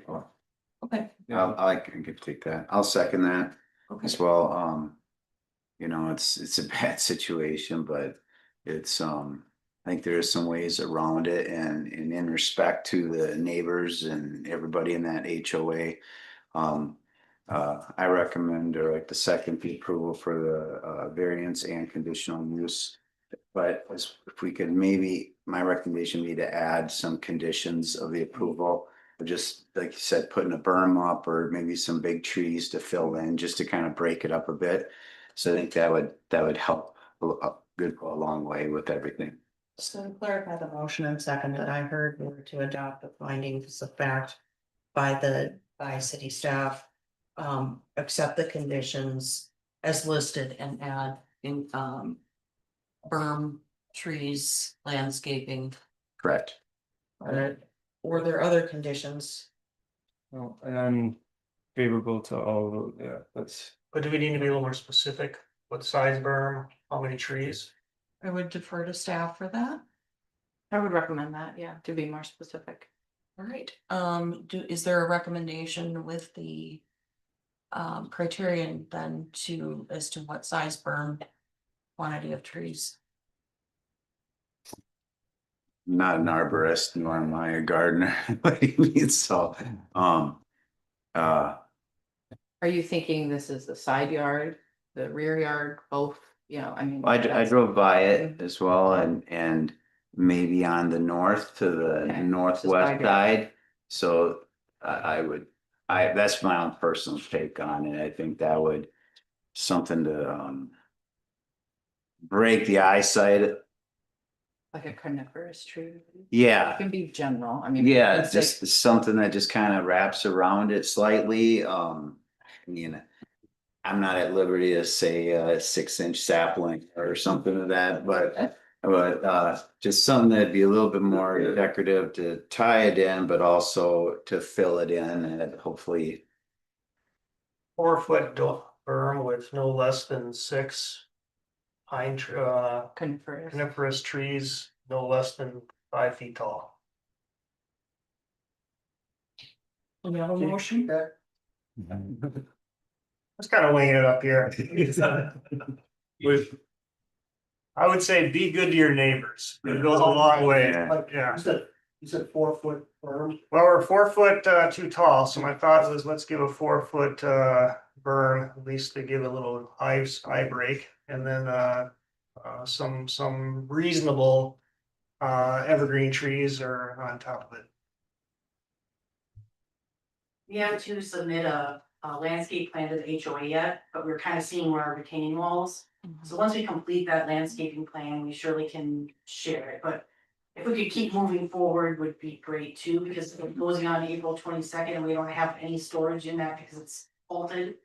[SPEAKER 1] Okay,
[SPEAKER 2] I can take that. I'll second that
[SPEAKER 1] okay.
[SPEAKER 2] as well. You know, it's a bad situation, but it's, I think there is some ways around it and in respect to the neighbors and everybody in that HOA. I recommend or like the second the approval for the variance and conditional use. But if we could maybe, my recommendation would be to add some conditions of the approval. Just like you said, putting a berm up or maybe some big trees to fill in, just to kind of break it up a bit. So I think that would help go a long way with everything.
[SPEAKER 1] So to clarify the motion and second that I heard were to adopt the findings of fact by city staff. Accept the conditions as listed and add in, berm, trees, landscaping.
[SPEAKER 2] Correct.
[SPEAKER 1] Were there other conditions?
[SPEAKER 5] Well, and I'm favorable to all, yeah, that's.
[SPEAKER 3] But do we need to be a little more specific? What size berm, how many trees?
[SPEAKER 1] I would defer to staff for that.
[SPEAKER 8] I would recommend that, yeah, to be more specific.
[SPEAKER 1] All right, is there a recommendation with the criterion then as to what size berm, quantity of trees?
[SPEAKER 2] Not an arborist, nor am I a gardener, by any means, so,
[SPEAKER 6] Are you thinking this is the side yard, the rear yard, both, you know, I mean.
[SPEAKER 2] I
[SPEAKER 6] that's-
[SPEAKER 2] drove by it as well and maybe on the north to the
[SPEAKER 6] Okay,
[SPEAKER 2] northwest
[SPEAKER 6] just
[SPEAKER 2] side. So that's my own personal take on it. I think that would something to break the eyesight.
[SPEAKER 6] Like a coniferous tree.
[SPEAKER 2] Yeah.
[SPEAKER 6] It can be general, I mean.
[SPEAKER 2] Yeah,
[SPEAKER 6] it's like-
[SPEAKER 2] just something that just kind of wraps around it slightly. I'm not at liberty to say a 6-inch sapling or something of that, but just something that'd be a little bit more decorative to tie it in, but also to fill it in and hopefully.
[SPEAKER 3] 4 foot berm with no less than 6
[SPEAKER 6] Coniferous.
[SPEAKER 3] coniferous trees, no less than 5 feet tall.
[SPEAKER 1] We have a motion?
[SPEAKER 3] Let's kind of wing it up here. I would say be good to your neighbors. It goes a long way. Yeah.
[SPEAKER 9] You said 4 foot berm?
[SPEAKER 3] Well, we're 4 foot too tall, so my thought was let's give a 4 foot berm, at least to give a little eye break, and then some reasonable evergreen trees are on top of it.
[SPEAKER 11] We have to submit a landscape plan to the HOA yet, but we're kind of seeing where our retaining walls. So once we complete that landscaping plan, we surely can share it, but if we could keep moving forward would be great too, because it goes on April 22nd and we don't have any storage in that because it's halted.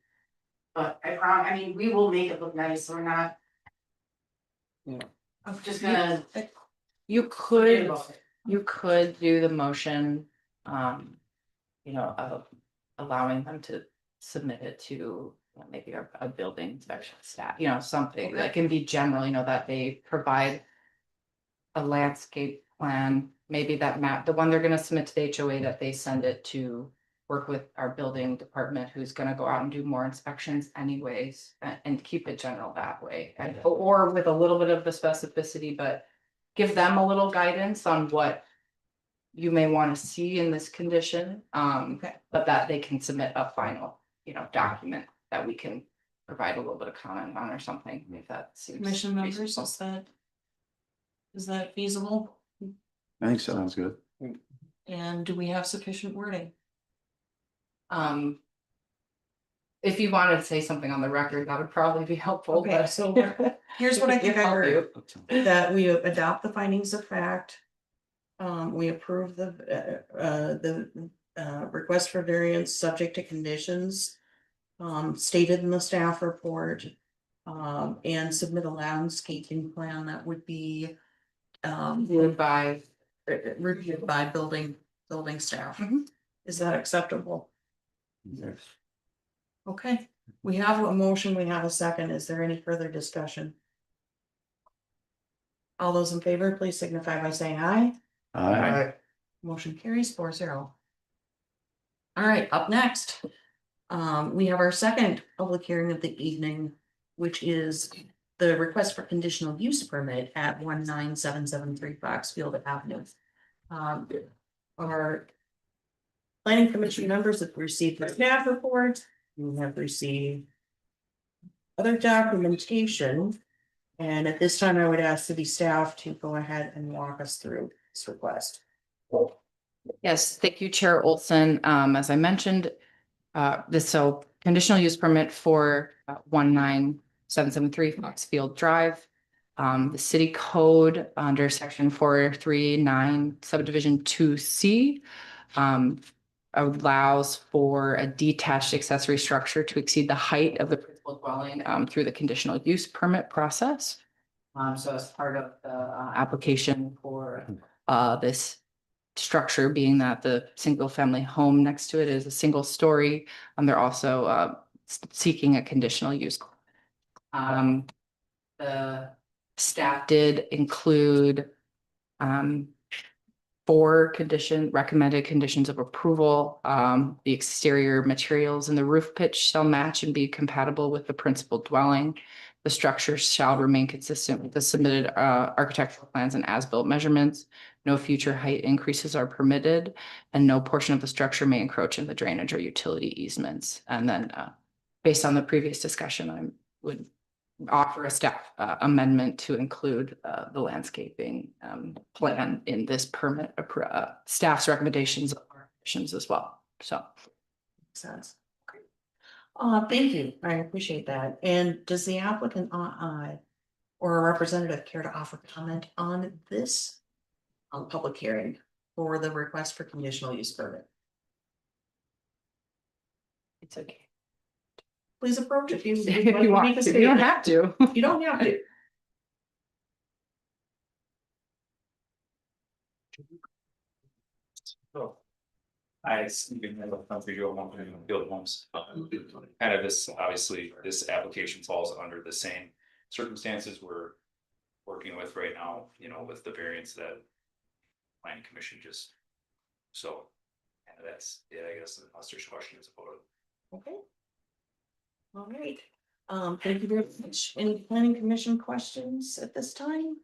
[SPEAKER 11] But I mean, we will make it look nice, we're not.
[SPEAKER 5] Yeah.
[SPEAKER 11] I'm just gonna.
[SPEAKER 6] You
[SPEAKER 11] forget
[SPEAKER 6] could,
[SPEAKER 11] about it.
[SPEAKER 6] you could do the motion, you know, of allowing them to submit it to, you know, maybe a building inspection staff, you know, something that can be general, you know, that they provide a landscape plan, maybe that map, the one they're gonna submit to the HOA, that they send it to work with our building department, who's gonna go out and do more inspections anyways, and keep it general that way. Or with a little bit of the specificity, but give them a little guidance on what you may want to see in this condition, but that they can submit a final, you know, document that we can provide a little bit of comment on or something, if that seems.
[SPEAKER 1] Commission members,
[SPEAKER 6] reasonable.
[SPEAKER 1] is that feasible?
[SPEAKER 12] I think sounds good.
[SPEAKER 1] And do we have sufficient wording?
[SPEAKER 6] If you wanted to say something on the record, that would probably be helpful.
[SPEAKER 1] Okay,
[SPEAKER 6] but-
[SPEAKER 1] so here's what I think I
[SPEAKER 6] Help
[SPEAKER 1] heard.
[SPEAKER 6] you.
[SPEAKER 1] That we adopt the findings of fact. We approve the request for variance subject to conditions. Stated in the staff report. And submit a landscaping plan that would be.
[SPEAKER 6] Reviewed by
[SPEAKER 1] Reviewed by building staff.
[SPEAKER 6] Mhm.
[SPEAKER 1] Is that acceptable? Okay, we have a motion, we have a second. Is there any further discussion? All those in favor, please signify by saying aye.
[SPEAKER 12] Aye.
[SPEAKER 1] Motion carries 4-0. All right, up next. We have our second public hearing of the evening, which is the request for conditional use permit at 19773 Foxfield Avenue. Our planning commission members have received the staff report, we have received other documentation. And at this time, I would ask city staff to go ahead and walk us through this request.
[SPEAKER 6] Yes, thank you, Chair Olson. As I mentioned, conditional use permit for 19773 Foxfield Drive. The city code under section 439 subdivision 2C allows for a detached accessory structure to exceed the height of the principal dwelling through the conditional use permit process. So as part of the application for this structure, being that the single family home next to it is a single story, they're also seeking a conditional use. The staff did include 4 recommended conditions of approval. The exterior materials and the roof pitch shall match and be compatible with the principal dwelling. The structure shall remain consistent with the submitted architectural plans and as-built measurements. No future height increases are permitted, and no portion of the structure may encroach in the drainage or utility easements. And then, based on the previous discussion, I would offer a staff amendment to include the landscaping plan in this permit. Staff's recommendations are conditions as well. So,
[SPEAKER 1] Makes sense. Okay. Thank you. I appreciate that. And does the applicant or a representative care to offer comment on this public hearing for the request for conditional use permit?
[SPEAKER 6] it's okay.
[SPEAKER 1] Please approach if you
[SPEAKER 6] If you want to, you don't have to.
[SPEAKER 1] You don't have to.
[SPEAKER 7] I speaking of Country Joe Home and Field Homes. Kind of this, obviously, this application falls under the same circumstances we're working with right now, you know, with the variance that planning commission just. So, and that's, yeah, I guess unless there's questions about it.
[SPEAKER 1] Okay. All right. Thank you very much. Any planning commission questions at this time?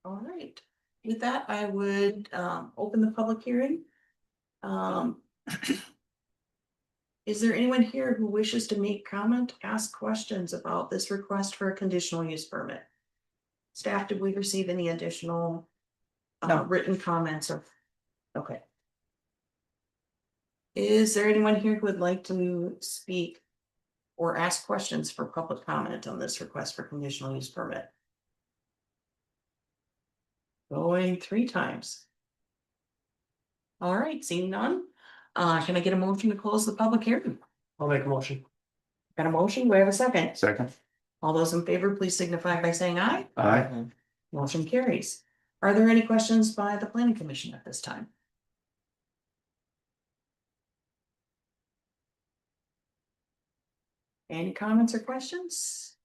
[SPEAKER 1] All right. With that, I would open the public hearing. Is there anyone here who wishes to make comment, ask questions about this request for a conditional use permit? Staff, did we receive any additional written comments or? Okay. Is there anyone here who would like to speak or ask questions for public comment on this request for conditional use permit? Going 3 times. All right, seeing none. Can I get a motion to close the public hearing?
[SPEAKER 3] I'll make a motion.
[SPEAKER 1] Got a motion? Do I have a second?
[SPEAKER 12] Second.
[SPEAKER 1] All those in favor, please signify by saying aye.
[SPEAKER 12] Aye.
[SPEAKER 1] Motion carries. Are there any questions by the planning commission at this time? Any comments or questions?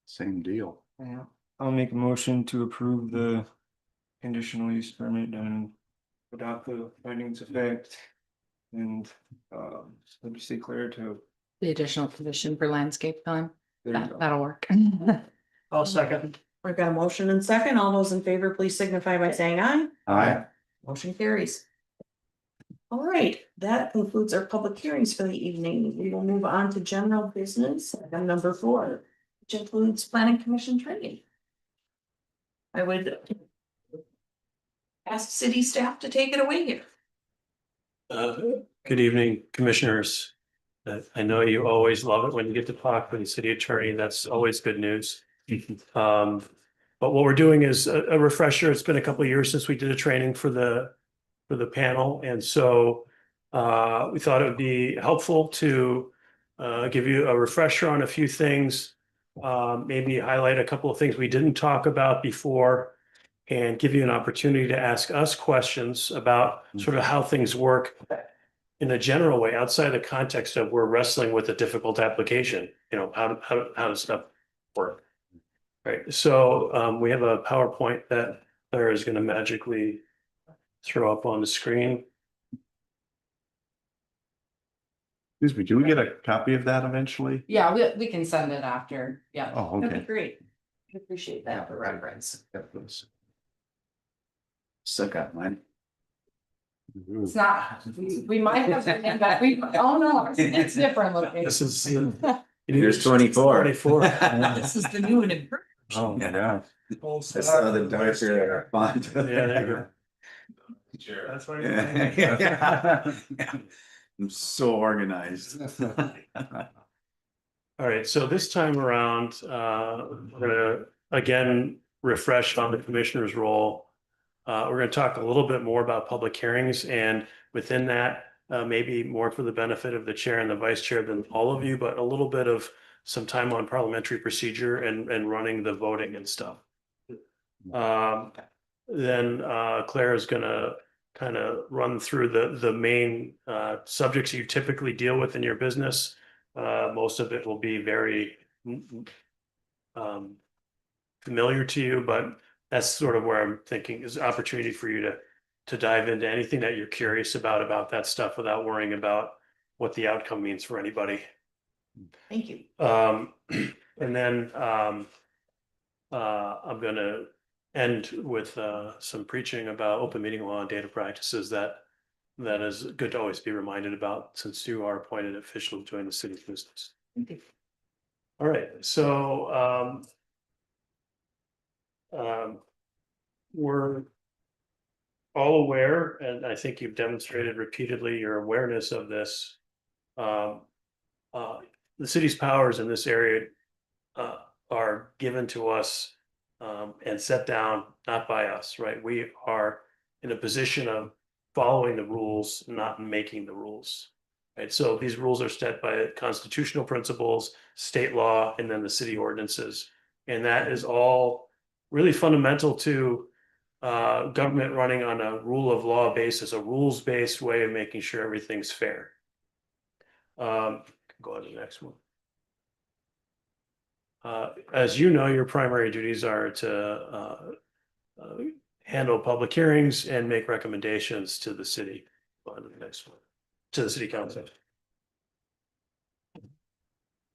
[SPEAKER 12] Same deal.
[SPEAKER 5] Yeah, I'll make a motion to approve the conditional use permit and adopt the findings of fact. And let me say clear to.
[SPEAKER 6] The additional condition for landscape plan,
[SPEAKER 5] There you go.
[SPEAKER 6] that'll work.
[SPEAKER 3] I'll second.
[SPEAKER 1] We've got a motion and second. All those in favor, please signify by saying aye.
[SPEAKER 12] Aye.
[SPEAKER 1] Motion carries. All right, that concludes our public hearings for the evening. We will move on to general business, item number 4, which includes planning commission training. I would ask city staff to take it away here.
[SPEAKER 10] Good evening, commissioners. I know you always love it when you get to talk with the city attorney. That's always good news. But what we're doing is a refresher. It's been a couple of years since we did a training for the panel, and so we thought it would be helpful to give you a refresher on a few things, maybe highlight a couple of things we didn't talk about before, and give you an opportunity to ask us questions about sort of how things work in a general way, outside the context of we're wrestling with a difficult application, you know, how does stuff work? Right, so we have a PowerPoint that Claire is gonna magically throw up on the screen.
[SPEAKER 12] Excuse me, do we get a copy of that eventually?
[SPEAKER 6] Yeah, we can send it after, yeah.
[SPEAKER 12] Oh,
[SPEAKER 6] That'd be
[SPEAKER 12] okay.
[SPEAKER 6] great. I appreciate that for reference.
[SPEAKER 2] Still got mine.
[SPEAKER 6] It's not, we might have, but we, oh no, it's different looking.
[SPEAKER 10] This is.
[SPEAKER 2] There's 24.
[SPEAKER 10] 24.
[SPEAKER 6] This is the new and improved.
[SPEAKER 12] Oh, yeah.
[SPEAKER 2] I saw the darker font.
[SPEAKER 10] Yeah, there you go.
[SPEAKER 3] That's why.
[SPEAKER 2] Yeah. I'm so organized.
[SPEAKER 10] All right, so this time around, we're gonna again refresh on the commissioner's role. We're gonna talk a little bit more about public hearings, and within that, maybe more for the benefit of the chair and the vice chair than all of you, but a little bit of some time on parliamentary procedure and running the voting and stuff. Then Claire is gonna kind of run through the main subjects you typically deal with in your business. Most of it will be very familiar to you, but that's sort of where I'm thinking is opportunity for you to dive into anything that you're curious about that stuff without worrying about what the outcome means for anybody.
[SPEAKER 6] Thank you.
[SPEAKER 10] And then I'm gonna end with some preaching about open meeting law and data practices that is good to always be reminded about, since you are appointed official to join the city's business.
[SPEAKER 6] Thank you.
[SPEAKER 10] All right, so we're all aware, and I think you've demonstrated repeatedly your awareness of this. The city's powers in this area are given to us and set down not by us, right? We are in a position of following the rules, not making the rules. Right, so these rules are set by constitutional principles, state law, and then the city ordinances. And that is all really fundamental to government running on a rule of law basis, a rules-based way of making sure everything's fair. Go on to the next one. As you know, your primary duties are to handle public hearings and make recommendations to the city. Go on to the next one. To the city council.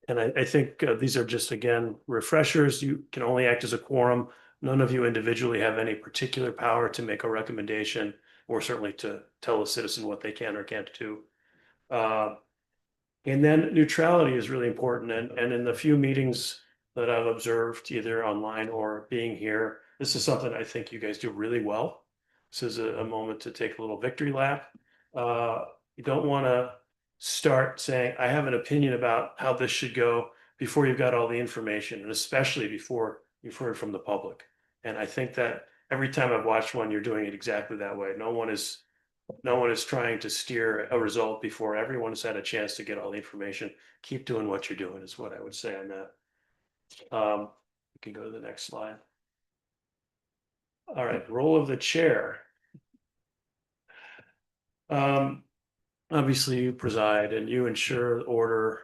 [SPEAKER 10] And I think these are just, again, refreshers. You can only act as a quorum. None of you individually have any particular power to make a recommendation or certainly to tell a citizen what they can or can't do. And then neutrality is really important. And in the few meetings that I've observed, either online or being here, this is something I think you guys do really well. This is a moment to take a little victory lap. You don't want to start saying, I have an opinion about how this should go before you've got all the information, and especially before you've heard from the public. And I think that every time I've watched one, you're doing it exactly that way. No one is trying to steer a result before everyone has had a chance to get all the information. Keep doing what you're doing is what I would say on that. We can go to the next slide. All right, role of the chair. Obviously you preside and you ensure order.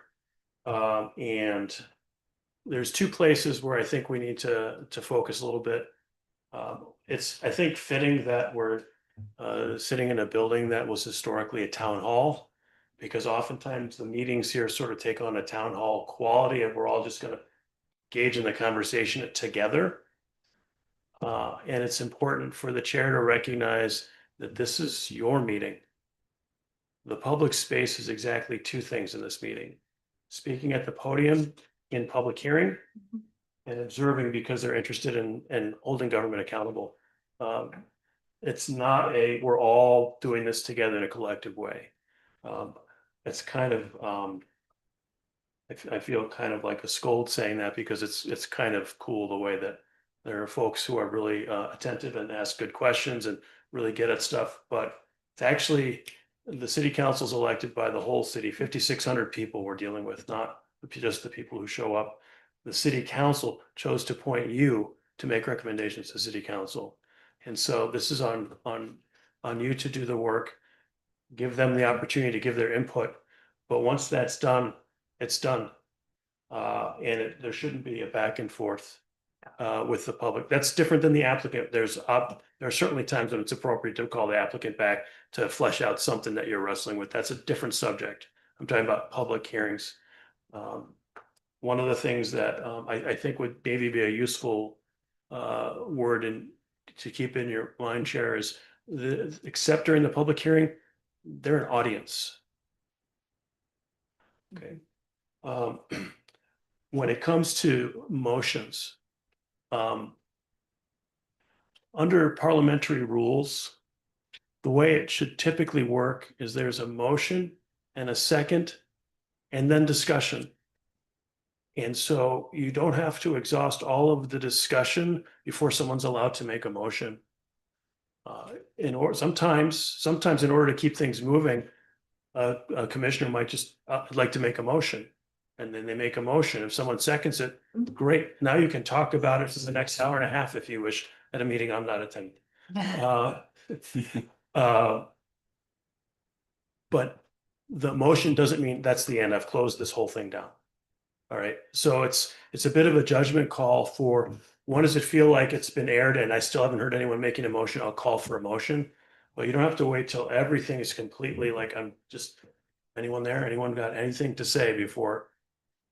[SPEAKER 10] And there's two places where I think we need to focus a little bit. It's, I think, fitting that we're sitting in a building that was historically a town hall, because oftentimes the meetings here sort of take on a town hall quality and we're all just going to engage in the conversation together. And it's important for the chair to recognize that this is your meeting. The public space is exactly two things in this meeting: speaking at the podium in public hearing and observing because they're interested in holding government accountable. It's not we're all doing this together in a collective way. It's kind of, I feel kind of like a scold saying that, because it's kind of cool the way that there are folks who are really attentive and ask good questions and really get at stuff. But it's actually, the city council is elected by the whole city. 5,600 people we're dealing with, not just the people who show up. The city council chose to appoint you to make recommendations to city council. And so this is on you to do the work. Give them the opportunity to give their input, but once that's done, it's done. There shouldn't be a back and forth with the public. That's different than the applicant. There are certainly times when it's appropriate to call the applicant back to flesh out something that you're wrestling with. That's a different subject. I'm talking about public hearings. One of the things that I think would maybe be a useful word to keep in your mind, Chair, is except during the public hearing, they're an audience. Okay. When it comes to motions, under parliamentary rules, the way it should typically work is there's a motion and a second and then discussion. And so you don't have to exhaust all of the discussion before someone's allowed to make a motion. Sometimes in order to keep things moving, a commissioner might just like to make a motion. And then they make a motion. If someone seconds it, great. Now you can talk about it for the next hour and a half if you wish at a meeting I'm not attending. But the motion doesn't mean that's the end. I've closed this whole thing down. All right. So it's a bit of a judgment call for when does it feel like it's been aired and I still haven't heard anyone making a motion. I'll call for a motion. Well, you don't have to wait till everything is completely like anyone there? Anyone got anything to say before?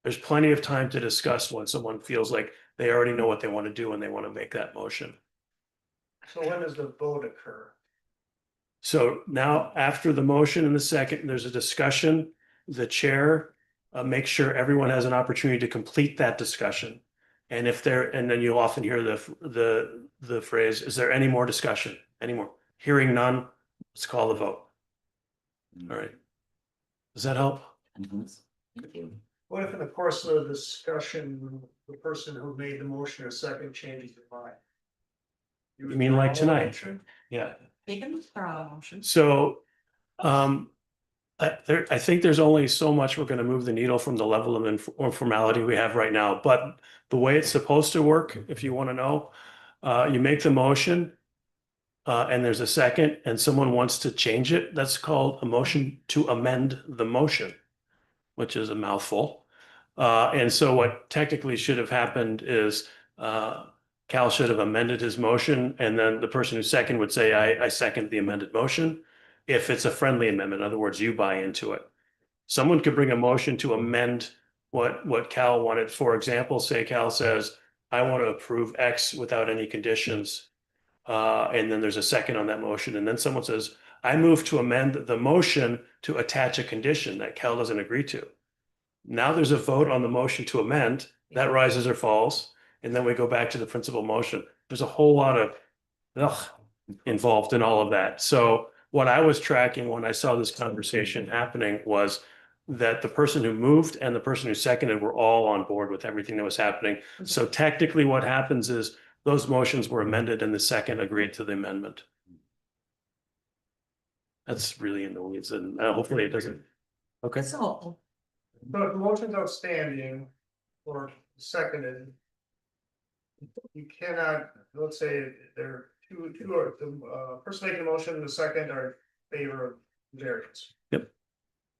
[SPEAKER 10] There's plenty of time to discuss when someone feels like they already know what they want to do and they want to make that motion.
[SPEAKER 3] So when does the vote occur?
[SPEAKER 10] So now after the motion and the second, there's a discussion. The chair makes sure everyone has an opportunity to complete that discussion. And then you'll often hear the phrase, is there any more discussion? Any more? Hearing none, let's call the vote. All right. Does that help?
[SPEAKER 1] Thank you.
[SPEAKER 3] What if in the course of the discussion, the person who made the motion or second changes their mind?
[SPEAKER 10] You mean like tonight? Yeah.
[SPEAKER 1] They can withdraw a motion.
[SPEAKER 10] So, I think there's only so much we're going to move the needle from the level of informality we have right now. But the way it's supposed to work, if you want to know, you make the motion and there's a second and someone wants to change it. That's called a motion to amend the motion, which is a mouthful. And so what technically should have happened is Cal should have amended his motion, and then the person who second would say, I second the amended motion. If it's a friendly amendment, in other words, you buy into it. Someone could bring a motion to amend what Cal wanted. For example, say Cal says, I want to approve X without any conditions. And then there's a second on that motion. And then someone says, I move to amend the motion to attach a condition that Cal doesn't agree to. Now there's a vote on the motion to amend. That rises or falls. And then we go back to the principal motion. There's a whole lot of involved in all of that. So what I was tracking when I saw this conversation happening was that the person who moved and the person who seconded were all on board with everything that was happening. So technically what happens is those motions were amended and the second agreed to the amendment. That's really in the weeds and hopefully it doesn't. Okay.
[SPEAKER 1] So,
[SPEAKER 3] So if the motion's outstanding or seconded. You cannot, let's say there are two or the person making the motion and the second are in favor of variance.
[SPEAKER 10] Yep.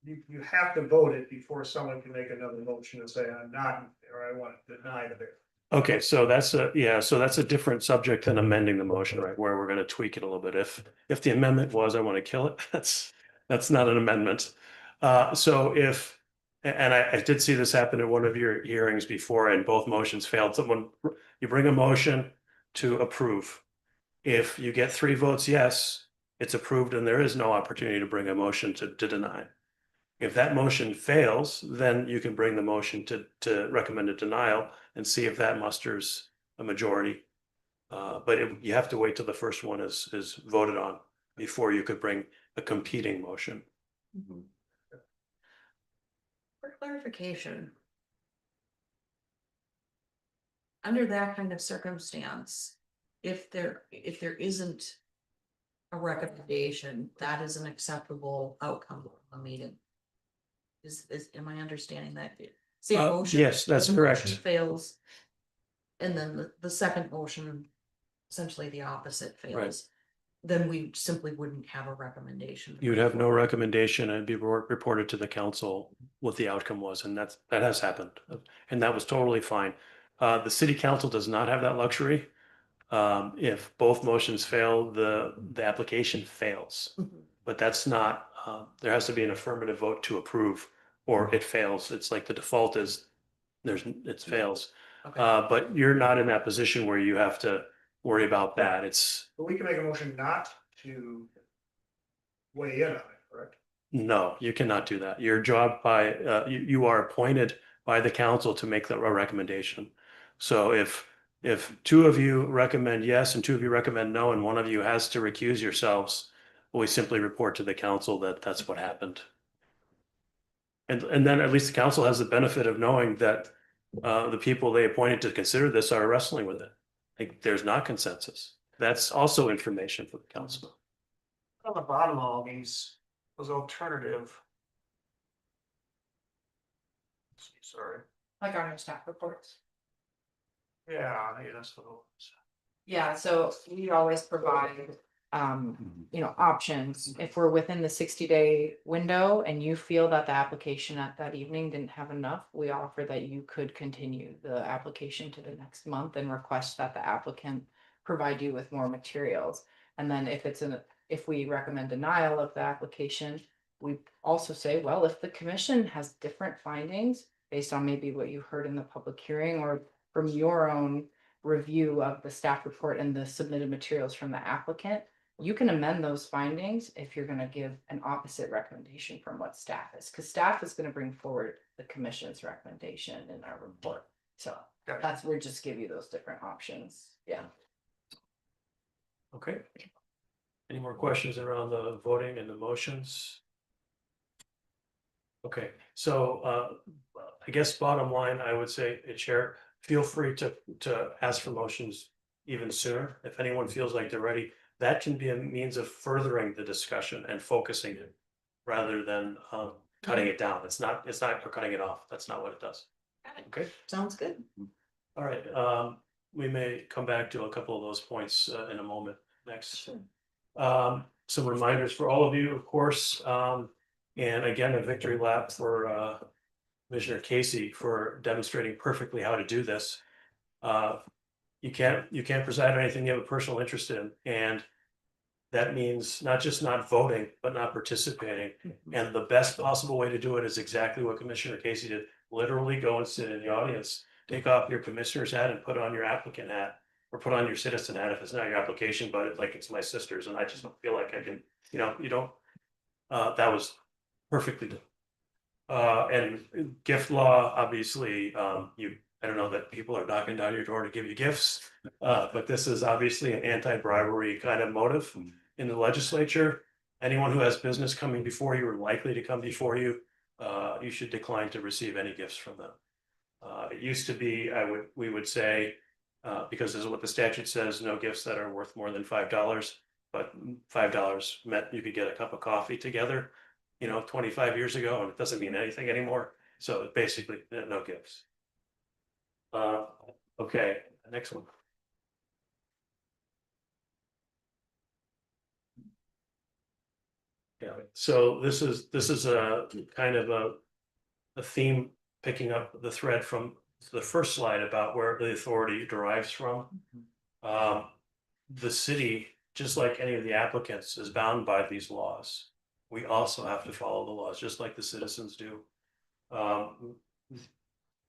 [SPEAKER 3] You have to vote it before someone can make another motion and say, I'm not, or I want to deny the variance.
[SPEAKER 10] Okay, so that's a different subject than amending the motion, right? Where we're going to tweak it a little bit. If the amendment was, I want to kill it, that's not an amendment. So if, and I did see this happen at one of your hearings before and both motions failed. You bring a motion to approve. If you get 3 votes yes, it's approved and there is no opportunity to bring a motion to deny. If that motion fails, then you can bring the motion to recommend a denial and see if that musters a majority. But you have to wait till the first one is voted on before you could bring a competing motion.
[SPEAKER 1] for clarification. Under that kind of circumstance, if there isn't a recommendation, that is an acceptable outcome of a meeting. Am I understanding that? Say a motion-
[SPEAKER 10] Yes, that's
[SPEAKER 1] the motion
[SPEAKER 10] correct.
[SPEAKER 1] Fails. And then the second motion essentially the opposite
[SPEAKER 10] Right.
[SPEAKER 1] fails, then we simply wouldn't have a recommendation.
[SPEAKER 10] You'd have no recommendation and be reported to the council what the outcome was, and that has happened. And that was totally fine. The city council does not have that luxury. If both motions fail, the application fails.
[SPEAKER 1] Mhm.
[SPEAKER 10] But that's not, there has to be an affirmative vote to approve, or it fails. It's like the default is it fails.
[SPEAKER 1] Okay.
[SPEAKER 10] But you're not in that position where you have to worry about that. It's,
[SPEAKER 3] But we can make a motion not to weigh in on it, correct?
[SPEAKER 10] no, you cannot do that. Your job by, you are appointed by the council to make a recommendation. So if two of you recommend yes and two of you recommend no, and one of you has to recuse yourselves, we simply report to the council that that's what happened. And then at least the council has the benefit of knowing that the people they appointed to consider this are wrestling with it. Like, there's not consensus. That's also information for the council.
[SPEAKER 3] On the bottom of all these was alternative. Sorry,
[SPEAKER 6] Like our staff reports.
[SPEAKER 3] yeah, maybe that's what it was.
[SPEAKER 6] Yeah, so we always provide, options. If we're within the 60-day window and you feel that the application at that evening didn't have enough, we offer that you could continue the application to the next month and request that the applicant provide you with more materials. And then if we recommend denial of the application, we also say, well, if the commission has different findings based on maybe what you heard in the public hearing or from your own review of the staff report and the submitted materials from the applicant, you can amend those findings if you're going to give an opposite recommendation from what staff is, because staff is going to bring forward the commission's recommendation in our report. So
[SPEAKER 3] Gotcha.
[SPEAKER 6] we'll just give you those different options. Yeah.
[SPEAKER 10] Okay. Any more questions around the voting and the motions? Okay, so I guess bottom line, I would say, Chair, feel free to ask for motions even sooner. If anyone feels like they're ready, that can be a means of furthering the discussion and focusing it rather than cutting it down. It's not cutting it off. That's not what it does. Okay,
[SPEAKER 1] Sounds good.
[SPEAKER 10] all right. We may come back to a couple of those points in a moment next. Some reminders for all of you, of course. And again, a victory lap for Commissioner Casey for demonstrating perfectly how to do this. You can't preside on anything you have a personal interest in, and that means not just not voting, but not participating. And the best possible way to do it is exactly what Commissioner Casey did. Literally go and sit in the audience, take off your commissioner's hat and put on your applicant hat, or put on your citizen hat if it's not your application, but it's my sister's, and I just don't feel like I can, you don't. That was perfectly done. And gift law, obviously, I don't know that people are knocking down your door to give you gifts, but this is obviously an anti-bribery kind of motive in the legislature. Anyone who has business coming before you or likely to come before you, you should decline to receive any gifts from them. It used to be, we would say, because this is what the statute says, no gifts that are worth more than $5, but $5 meant you could get a cup of coffee together, 25 years ago, and it doesn't mean anything anymore. So basically, no gifts. Okay, next one. Yeah, so this is a kind of a theme picking up the thread from the first slide about where the authority derives from. The city, just like any of the applicants, is bound by these laws. We also have to follow the laws, just like the citizens do.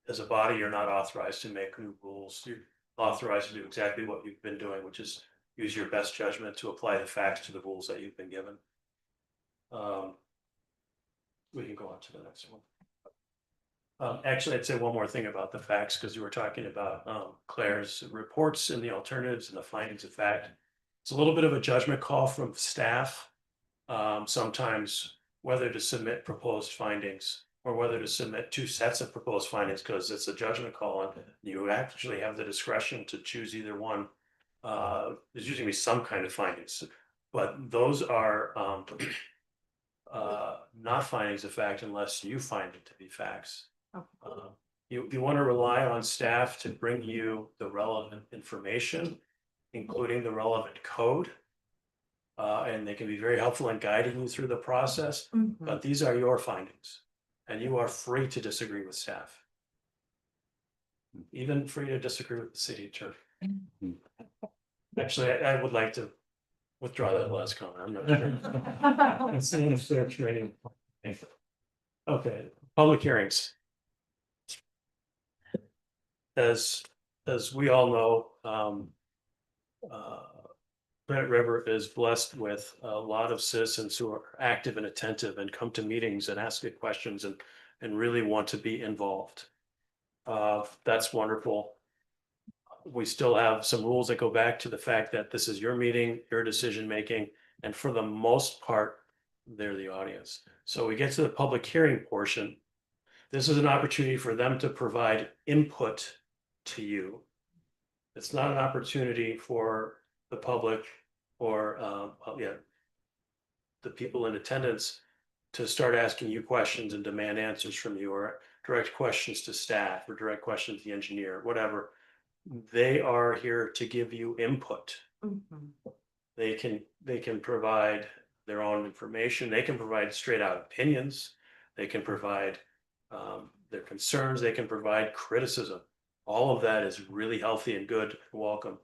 [SPEAKER 10] As a body, you're not authorized to make new rules. You're authorized to do exactly what you've been doing, which is use your best judgment to apply the facts to the rules that you've been given. We can go on to the next one. Actually, I'd say one more thing about the facts, because you were talking about Claire's reports and the alternatives and the findings of fact. It's a little bit of a judgment call from staff. Sometimes whether to submit proposed findings or whether to submit two sets of proposed findings, because it's a judgment call and you actually have the discretion to choose either one. There's usually be some kind of findings, but those are not findings of fact unless you find it to be facts. You want to rely on staff to bring you the relevant information including the relevant code. And they can be very helpful in guiding you through the process, but these are your findings. And you are free to disagree with staff. Even free to disagree with the city attorney. Actually, I would like to withdraw that last comment. I'm not sure. It's in the search rating. Okay, public hearings. As we all know, Granite River is blessed with a lot of citizens who are active and attentive and come to meetings and ask good questions and really want to be involved. That's wonderful. We still have some rules that go back to the fact that this is your meeting, your decision making, and for the most part, they're the audience. So we get to the public hearing portion. This is an opportunity for them to provide input to you. It's not an opportunity for the public or the people in attendance to start asking you questions and demand answers from you, or direct questions to staff, or direct questions to the engineer, whatever. They are here to give you input. They can provide their own information. They can provide straight out opinions. They can provide their concerns. They can provide criticism. All of that is really healthy and good and welcome.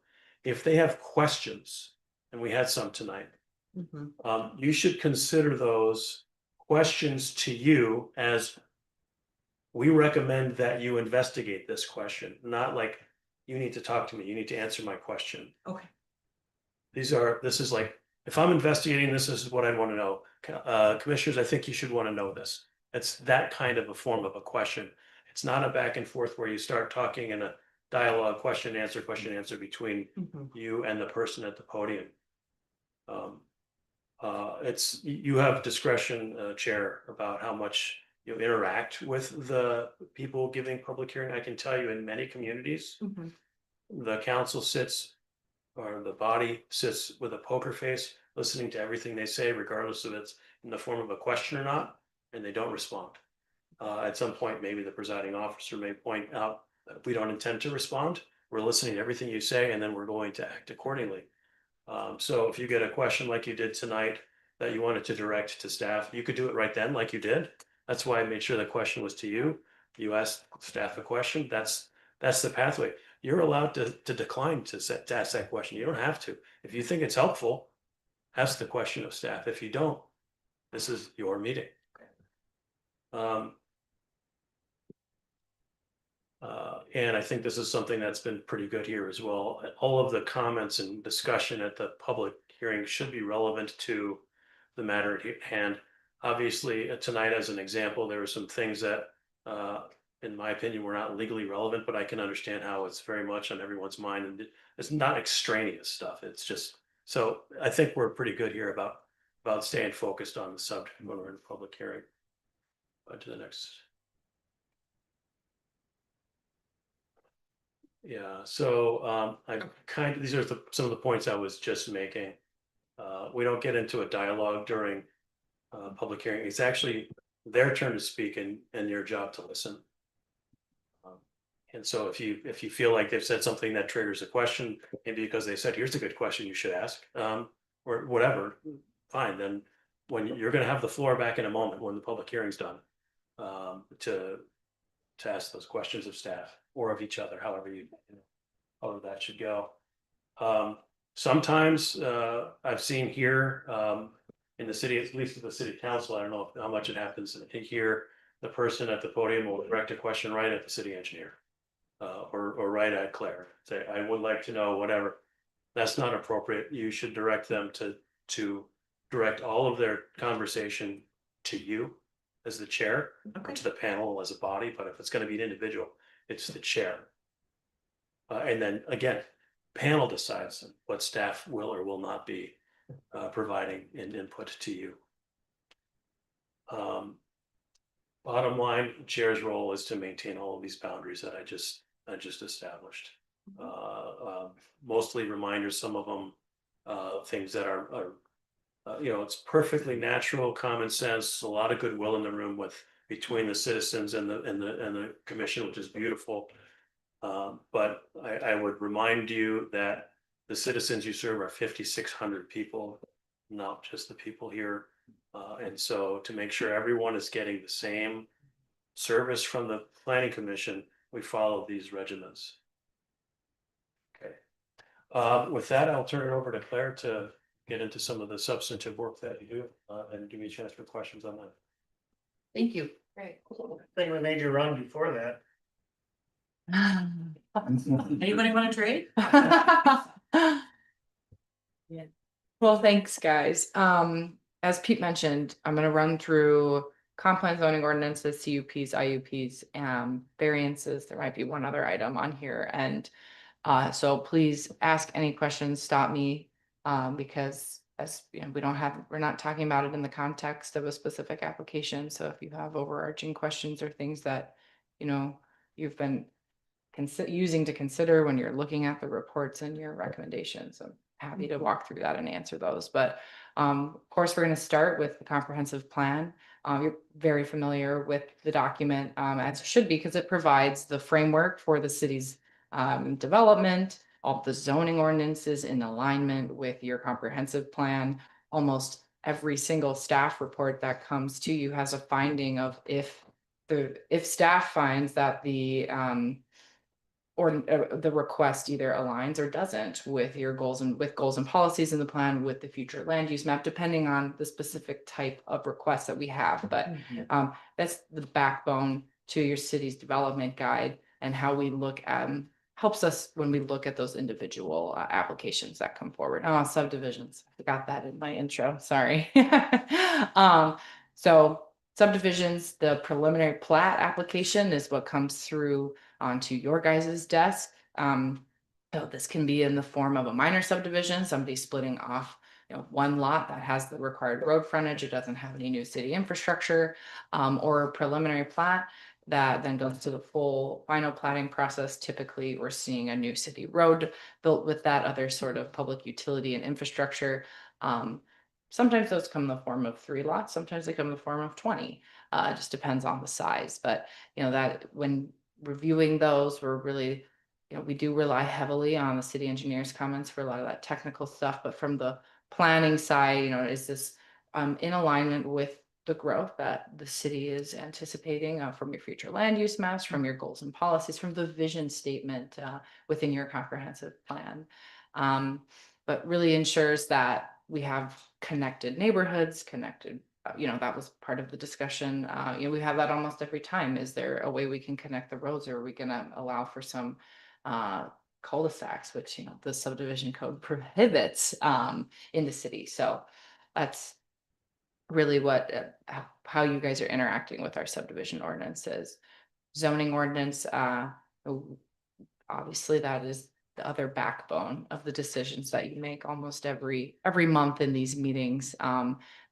[SPEAKER 10] If they have questions, and we had some tonight, you should consider those questions to you as we recommend that you investigate this question, not like you need to talk to me, you need to answer my question.
[SPEAKER 1] Okay.
[SPEAKER 10] This is like, if I'm investigating this is what I want to know. Commissioners, I think you should want to know this. It's that kind of a form of a question. It's not a back and forth where you start talking in a dialogue, question, answer between you and the person at the podium. You have discretion, Chair, about how much you interact with the people giving public hearing. I can tell you in many communities, the council sits, or the body sits with a poker face, listening to everything they say, regardless of it's in the form of a question or not, and they don't respond. At some point, maybe the presiding officer may point out that we don't intend to respond. We're listening to everything you say, and then we're going to act accordingly. So if you get a question like you did tonight that you wanted to direct to staff, you could do it right then like you did. That's why I made sure the question was to you. You asked staff a question. That's the pathway. You're allowed to decline to ask that question. You don't have to. If you think it's helpful, ask the question of staff. If you don't, this is your meeting. And I think this is something that's been pretty good here as well. All of the comments and discussion at the public hearing should be relevant to the matter at hand. Obviously, tonight, as an example, there were some things that, in my opinion, were not legally relevant, but I can understand how it's very much on everyone's mind, and it's not extraneous stuff. It's just, so I think we're pretty good here about staying focused on the subject when we're in a public hearing. To the next. Yeah, so these are some of the points I was just making. We don't get into a dialogue during public hearing. It's actually their turn to speak and your job to listen. And so if you feel like they've said something that triggers a question, maybe because they said, here's a good question you should ask, or whatever, fine. Then when you're going to have the floor back in a moment when the public hearing's done, to ask those questions of staff or of each other, however however that should go. Sometimes I've seen here in the city, at least at the city council, I don't know how much it happens here, the person at the podium will direct a question right at the city engineer or right at Claire. Say, I would like to know whatever. That's not appropriate. You should direct them to direct all of their conversation to you as the chair, or to the panel as a body. But if it's going to be an individual, it's the chair. And then again, panel decides what staff will or will not be providing in input to you. Bottom line, chair's role is to maintain all of these boundaries that I just established. Mostly reminders, some of them things that are it's perfectly natural, common sense, a lot of goodwill in the room between the citizens and the commission, which is beautiful. But I would remind you that the citizens you serve are 5,600 people, not just the people here. And so to make sure everyone is getting the same service from the planning commission, we follow these regimens. Okay. With that, I'll turn it over to Claire to get into some of the substantive work that you do, and give me a chance for questions on that.
[SPEAKER 1] Thank you.
[SPEAKER 8] Great.
[SPEAKER 3] Thing that made you run before that.
[SPEAKER 1] Anybody want to trade?
[SPEAKER 6] Well, thanks, guys. As Pete mentioned, I'm gonna run through comp plan zoning ordinances, CUPs, IUPs, variances. There might be one other item on here, and so please ask any questions, stop me, because as you know, we're not talking about it in the context of a specific application. So if you have overarching questions or things that, you know, you've been using to consider when you're looking at the reports and your recommendations, I'm happy to walk through that and answer those. But of course, we're going to start with the comprehensive plan. You're very familiar with the document, as it should be, because it provides the framework for the city's development, all the zoning ordinances in alignment with your comprehensive plan. Almost every single staff report that comes to you has a finding of if staff finds that the the request either aligns or doesn't with your goals and policies in the plan, with the future land use map, depending on the specific type of request that we have. But that's the backbone to your city's development guide, and how we look at helps us when we look at those individual applications that come forward. Oh, subdivisions. I forgot that in my intro. Sorry. So subdivisions, the preliminary plat application is what comes through onto your guys' desk. So this can be in the form of a minor subdivision, somebody splitting off, you know, one lot that has the required road frontage, it doesn't have any new city infrastructure, or a preliminary plat that then goes to the full final platting process. Typically, we're seeing a new city road built with that other sort of public utility and infrastructure. Sometimes those come in the form of 3 lots, sometimes they come in the form of 20. It just depends on the size. But you know, that when reviewing those, we're really, you know, we do rely heavily on the city engineer's comments for a lot of that technical stuff. But from the planning side, you know, is this in alignment with the growth that the city is anticipating from your future land use maps, from your goals and policies, from the vision statement within your comprehensive plan. But really ensures that we have connected neighborhoods, connected, you know, that was part of the discussion. You know, we have that almost every time. Is there a way we can connect the roads, or are we going to allow for some cul-de-sacs, which, you know, the subdivision code prohibits in the city? So that's really what how you guys are interacting with our subdivision ordinances. Zoning ordinance, obviously that is the other backbone of the decisions that you make almost every month in these meetings.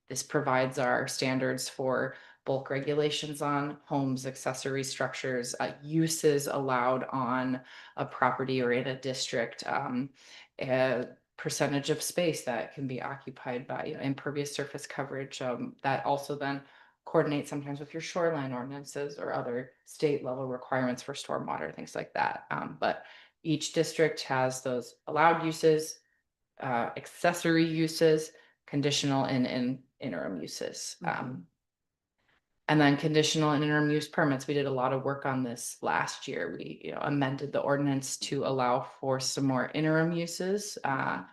[SPEAKER 6] This provides our standards for bulk regulations on homes, accessory structures, uses allowed on a property or in a district, a percentage of space that can be occupied by, you know, impervious surface coverage. That also then coordinates sometimes with your shoreline ordinances or other state level requirements for stormwater, things like that. But each district has those allowed uses, accessory uses, conditional and interim uses. And then conditional and interim use permits. We did a lot of work on this last year. We, you know, amended the ordinance to allow for some more interim uses. There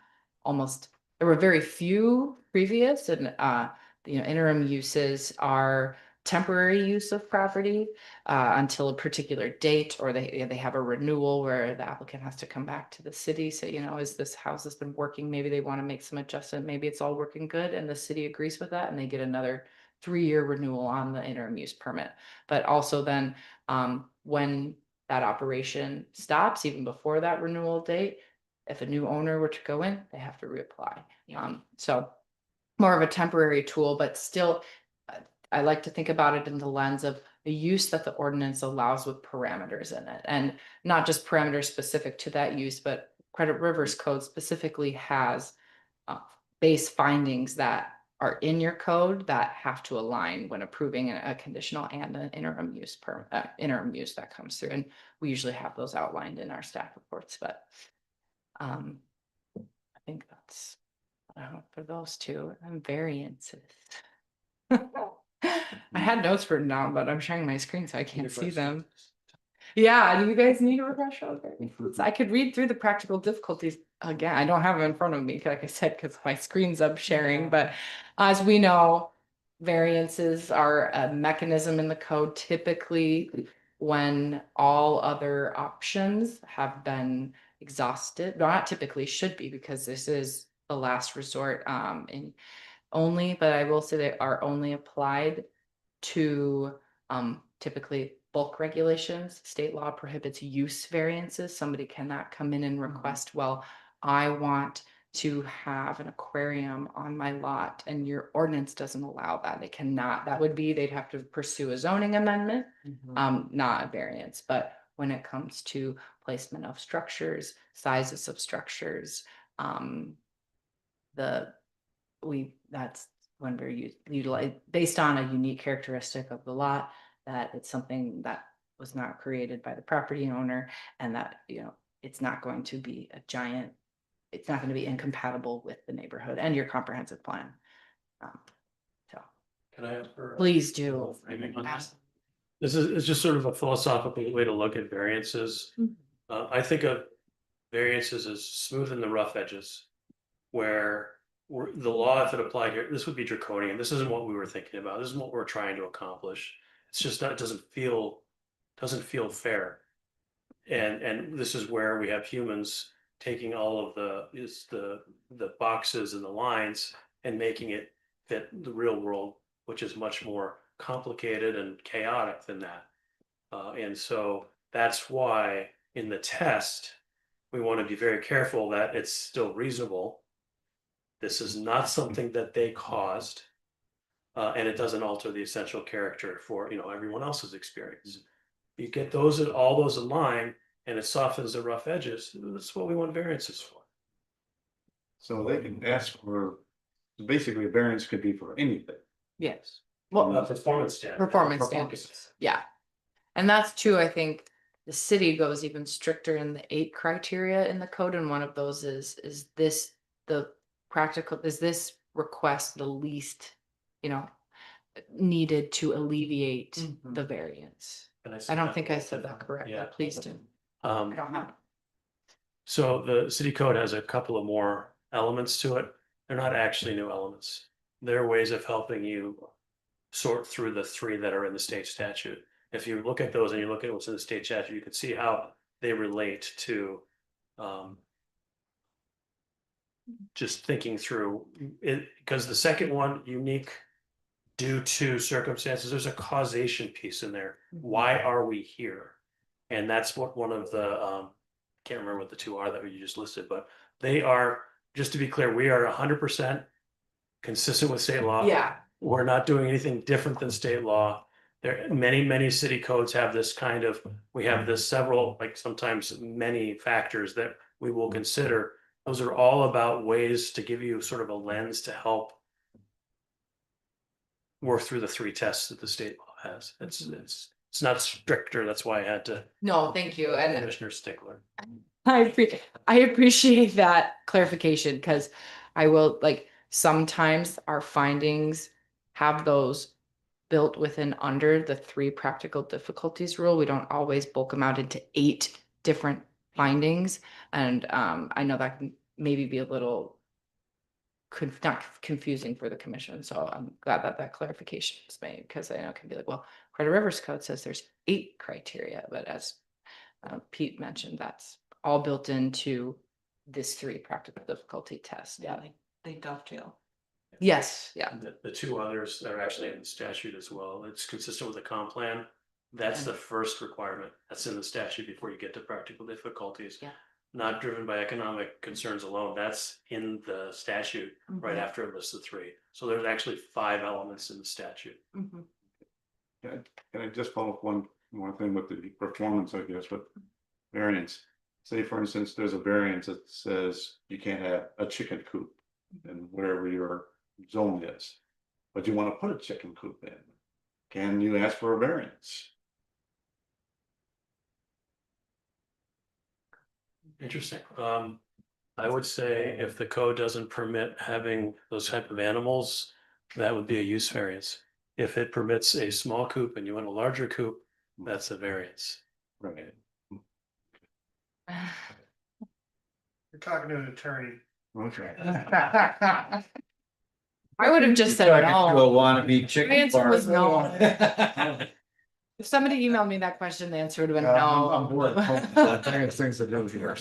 [SPEAKER 6] were very few previous, and you know, interim uses are temporary use of property until a particular date, or they have a renewal where the applicant has to come back to the city. So, you know, is this house has been working? Maybe they want to make some adjustment. Maybe it's all working good and the city agrees with that, and they get another 3-year renewal on the interim use permit. But also then when that operation stops, even before that renewal date, if a new owner were to go in, they have to reapply. So more of a temporary tool, but still, I like to think about it in the lens of the use that the ordinance allows with parameters in it, and not just parameters specific to that use, but Credit Rivers Code specifically has base findings that are in your code that have to align when approving a conditional and an interim use interim use that comes through. And we usually have those outlined in our staff reports. But think that's, for those two and variances. I had notes written down, but I'm sharing my screen so I can't see them. Yeah, do you guys need a refresher? I could read through the practical difficulties again. I don't have them in front of me, like I said, because my screen's up sharing, but as we know, variances are a mechanism in the code typically when all other options have been exhausted. No, not typically, should be, because this is the last resort in only, but I will say they are only applied to typically bulk regulations. State law prohibits use variances. Somebody cannot come in and request, well, I want to have an aquarium on my lot, and your ordinance doesn't allow that. They cannot, that would be, they'd have to pursue a zoning amendment, not a variance. But when it comes to placement of structures, sizes of structures, that's when we're utilize based on a unique characteristic of the lot, that it's something that was not created by the property owner, and that, it's not going to be a giant, it's not going to be incompatible with the neighborhood and your comprehensive plan. So
[SPEAKER 10] Can I ask for?
[SPEAKER 6] please do.
[SPEAKER 10] Ask. This is, it's just sort of a philosophical way to look at variances. I think of variances as smoothing the rough edges, where the law, if it applied here, this would be draconian. This isn't what we were thinking about. This is what we're trying to accomplish. It's just not, it doesn't feel fair. And this is where we have humans taking all of the boxes and the lines and making it fit the real world, which is much more complicated and chaotic than that. And so that's why in the test, we want to be very careful that it's still reasonable. This is not something that they caused, and it doesn't alter the essential character for, everyone else's experience. You get all those in line, and it softens the rough edges. That's what we want variances for.
[SPEAKER 12] So they can ask for, basically a variance could be for anything.
[SPEAKER 6] Yes. Well,
[SPEAKER 10] Performance standards.
[SPEAKER 6] performance standards. Yeah. And that's true. I think the city goes even stricter in the 8 criteria in the code. And one of those is this request the least, needed to alleviate the variance. I don't think I said that correctly.
[SPEAKER 10] Yeah.
[SPEAKER 6] Please do. I don't have.
[SPEAKER 10] So the city code has a couple of more elements to it. They're not actually new elements. They're ways of helping you sort through the 3 that are in the state statute. If you look at those and you look at what's in the state statute, you can see how they relate to just thinking through it, because the second one, unique due to circumstances, there's a causation piece in there. Why are we here? And that's what one of the can't remember what the 2 are that you just listed, but they are, just to be clear, we are 100% consistent with state law.
[SPEAKER 6] Yeah.
[SPEAKER 10] We're not doing anything different than state law. There, many city codes have this kind of, we have this several, like sometimes many factors that we will consider. Those are all about ways to give you sort of a lens to help work through the 3 tests that the state law has. It's not stricter. That's why I had to.
[SPEAKER 6] No, thank you. And
[SPEAKER 10] Commissioner Stickler.
[SPEAKER 6] I appreciate that clarification, because I will, sometimes our findings have those built within under the 3 practical difficulties rule. We don't always bulk them out into 8 different findings. And I know that can maybe be a little not confusing for the commission. So I'm glad that clarification was made, because I know it can be like, well, Credit Rivers Code says there's 8 criteria, but as Pete mentioned, that's all built into this 3 practical difficulty test.
[SPEAKER 1] Yeah, they dovetail.
[SPEAKER 6] Yes, yeah.
[SPEAKER 10] The 2 others are actually in the statute as well. It's consistent with the comp plan. That's the first requirement. That's in the statute before you get to practical difficulties.
[SPEAKER 6] Yeah.
[SPEAKER 10] Not driven by economic concerns alone. That's in the statute right after it lists the 3. So there's actually 5 elements in the statute.
[SPEAKER 12] Can I just follow up one more thing with the performance, I guess, with variance? Say, for instance, there's a variance that says you can't have a chicken coop in wherever your zone is, but you want to put a chicken coop in. Can you ask for a variance?
[SPEAKER 10] Interesting. I would say if the code doesn't permit having those type of animals, that would be a use variance. If it permits a small coop and you want a larger coop, that's a variance.
[SPEAKER 2] Right.
[SPEAKER 3] You're talking to an attorney.
[SPEAKER 12] Okay.
[SPEAKER 6] I would have just said no.
[SPEAKER 2] wannabe
[SPEAKER 6] My answer was no. If somebody emailed me that question, the answer would have been
[SPEAKER 12] I'm bored.
[SPEAKER 6] no.
[SPEAKER 12] There's things to do here.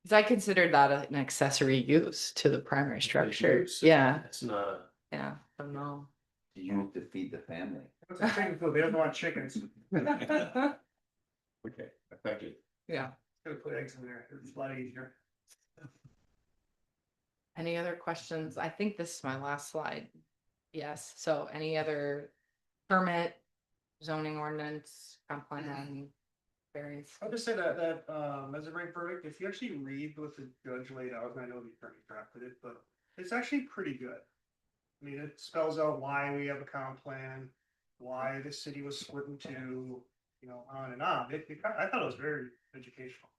[SPEAKER 6] Cause I considered that an accessory use to the primary structure.
[SPEAKER 10] use.
[SPEAKER 6] Yeah,
[SPEAKER 10] It's not,
[SPEAKER 6] yeah, so no.
[SPEAKER 2] You to feed the family.
[SPEAKER 3] What's the chicken food? They don't want chickens.
[SPEAKER 12] Okay, thank you.
[SPEAKER 6] Yeah.
[SPEAKER 3] Gotta put eggs in there. It's a lot easier.
[SPEAKER 6] Any other questions? I think this is my last slide. Yes, so any other permit, zoning ordinance, comp plan, variance?
[SPEAKER 3] I'll just say that as a rank verdict, if you actually read what the judge laid out, and I know the attorney drafted it, but it's actually pretty good. I mean, it spells out why we have a comp plan, why the city was split into, you know, on and on. I thought it was very educational.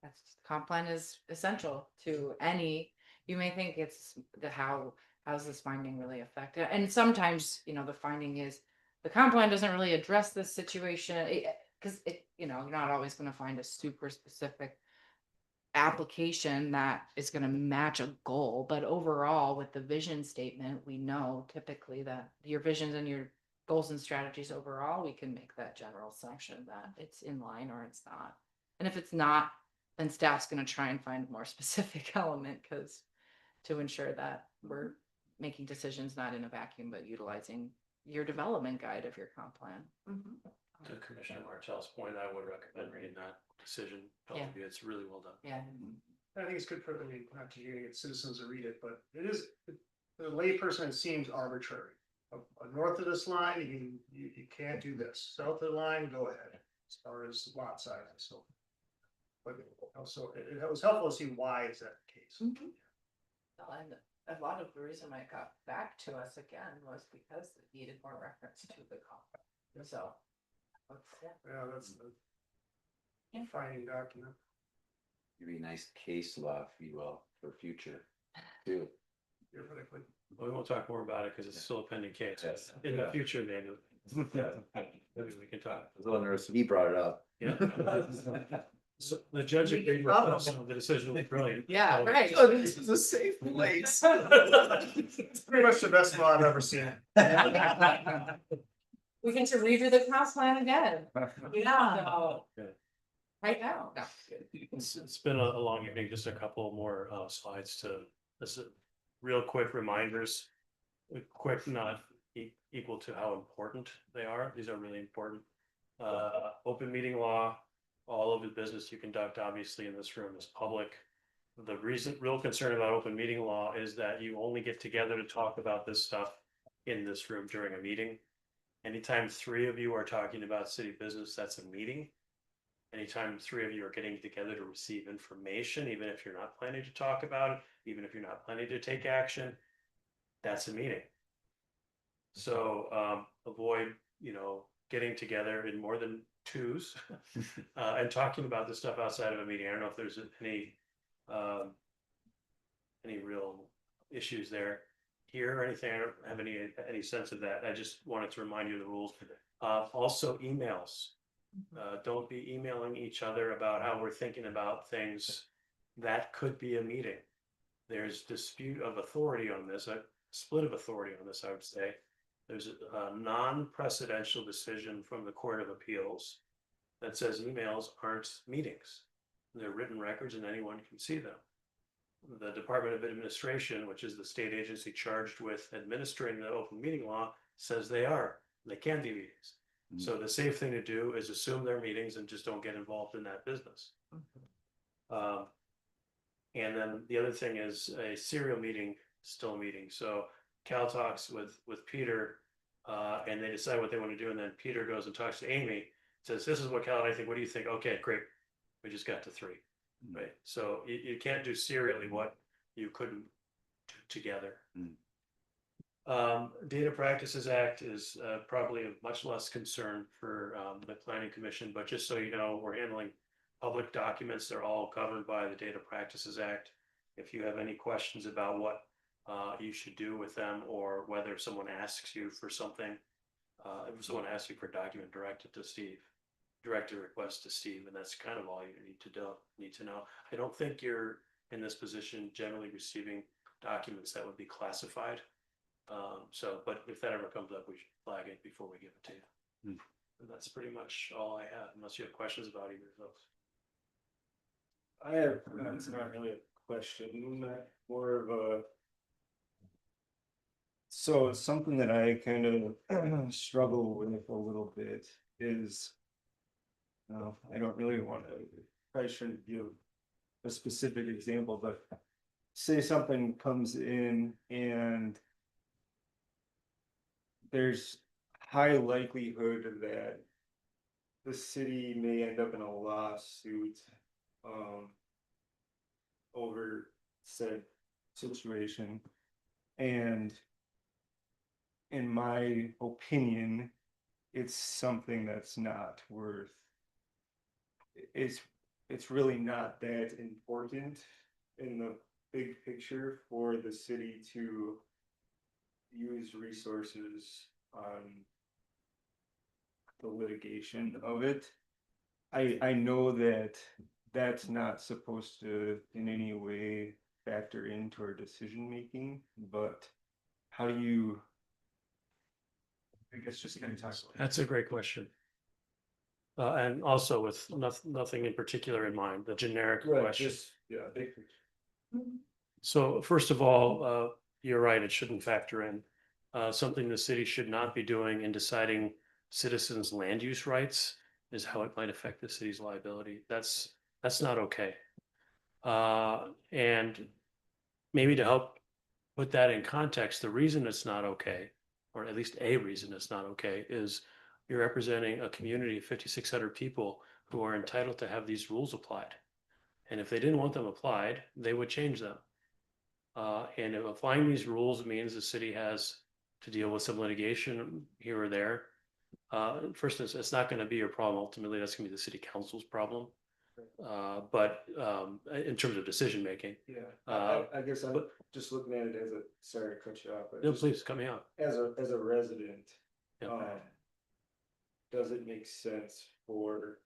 [SPEAKER 6] That's, comp plan is essential to any, you may think it's the how's this finding really affect it? And sometimes, you know, the finding is the comp plan doesn't really address this situation. Cause it, you know, you're not always gonna find a super specific application that is gonna match a goal, but overall with the vision statement, we know typically that your visions and your goals and strategies overall, we can make that general assumption that it's in line or it's not. And if it's not, then staff's gonna try and find a more specific element, because to ensure that we're making decisions not in a vacuum, but utilizing your development guide of your comp plan.
[SPEAKER 10] to Commissioner Martell's point, I would recommend reading that decision. It's really well done.
[SPEAKER 6] Yeah.
[SPEAKER 3] I think it's good for, I mean, not to get citizens to read it, but it is, the layperson, it seems arbitrary. North of this line, you can't do this. South of the line, go ahead, as far as lot size and so. But also, it was helpful to see why is that the case.
[SPEAKER 6] And a lot of the reason why it got back to us again was because it needed more reference to the comp. So.
[SPEAKER 3] Yeah, that's the finding document.
[SPEAKER 2] Maybe a nice case law, if you will, for future too.
[SPEAKER 3] Theoretically.
[SPEAKER 10] We won't talk more about it because it's still a pending case.
[SPEAKER 2] Yes.
[SPEAKER 10] In the
[SPEAKER 2] Yeah.
[SPEAKER 10] future, maybe. Maybe we can talk.
[SPEAKER 2] He brought it up.
[SPEAKER 10] Yeah. So the judge agreed with us, the decision was brilliant.
[SPEAKER 6] Yeah, right.
[SPEAKER 2] This is a safe place.
[SPEAKER 3] It's pretty much the best law I've ever seen.
[SPEAKER 6] We can to redo the comp plan again. Yeah.
[SPEAKER 10] Yeah.
[SPEAKER 6] Right now. No.
[SPEAKER 10] It's been a long evening, just a couple more slides to, this is real quick reminders. Quick, not equal to how important they are. These are really important. Open meeting law, all of the business you conduct, obviously in this room is public. The real concern about open meeting law is that you only get together to talk about this stuff in this room during a meeting. Anytime 3 of you are talking about city business, that's a meeting. Anytime 3 of you are getting together to receive information, even if you're not planning to talk about it, even if you're not planning to take action, that's a meeting. So avoid, you know, getting together in more than 2s and talking about this stuff outside of a meeting. I don't know if there's any real issues there here or anything. I don't have any sense of that. I just wanted to remind you of the rules. Also emails. Don't be emailing each other about how we're thinking about things. That could be a meeting. There's dispute of authority on this, a split of authority on this, I would say. There's a non-precedential decision from the Court of Appeals that says emails aren't meetings. They're written records and anyone can see them. The Department of Administration, which is the state agency charged with administering the open meeting law, says they are. They can be meetings. So the safe thing to do is assume they're meetings and just don't get involved in that business. And then the other thing is a serial meeting, still a meeting. So Cal talks with Peter and they decide what they want to do. And then Peter goes and talks to Amy, says, this is what Cal and I think, what do you think? Okay, great. We just got to 3, right? So you can't do serially what you couldn't do together. Data Practices Act is probably of much less concern for the Planning Commission, but just so you know, we're handling public documents. They're all covered by the Data Practices Act. If you have any questions about what you should do with them, or whether someone asks you for something, if someone asks you for a document, direct it to Steve. Direct a request to Steve, and that's kind of all you need to know. I don't think you're in this position generally receiving documents that would be classified. But if that ever comes up, we should flag it before we give it to you. And that's pretty much all I have, unless you have questions about either of those.
[SPEAKER 5] I have, it's not really a question, more of a. So it's something that I kind of struggle with a little bit is. I don't really want to, probably shouldn't give a specific example, but say something comes in and there's high likelihood that the city may end up in a lawsuit over said situation. And in my opinion, it's something that's not worth, it's really not that important in the big picture for the city to use resources on the litigation of it. I know that that's not supposed to in any way factor into our decision making, but how do you, I guess just kind of talk about.
[SPEAKER 10] That's a great question. And also with nothing in particular in mind, the generic question.
[SPEAKER 5] Yeah, big picture.
[SPEAKER 10] So first of all, you're right, it shouldn't factor in. Something the city should not be doing in deciding citizens' land use rights is how it might affect the city's liability. That's not okay. And maybe to help put that in context, the reason it's not okay, or at least a reason it's not okay, is you're representing a community of 5,600 people who are entitled to have these rules applied. And if they didn't want them applied, they would change them. And if applying these rules means the city has to deal with some litigation here or there, first, it's not going to be your problem. Ultimately, that's going to be the city council's problem. But in terms of decision making.
[SPEAKER 5] Yeah, I guess I'm just looking at it as a, sorry to cut you off, but
[SPEAKER 10] No,
[SPEAKER 5] just
[SPEAKER 10] please cut me out.
[SPEAKER 5] as a resident,
[SPEAKER 10] Yeah.
[SPEAKER 5] does it make sense for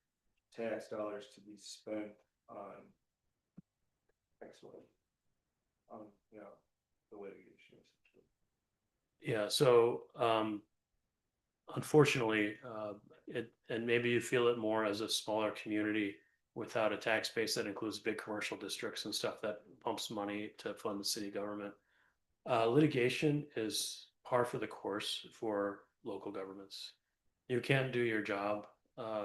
[SPEAKER 5] tax dollars to be spent on excellent, you know, the litigation essentially?
[SPEAKER 10] Yeah, so unfortunately, and maybe you feel it more as a smaller community without a tax base that includes big commercial districts and stuff that pumps money to fund the city government. Litigation is par for the course for local governments. You can't do your job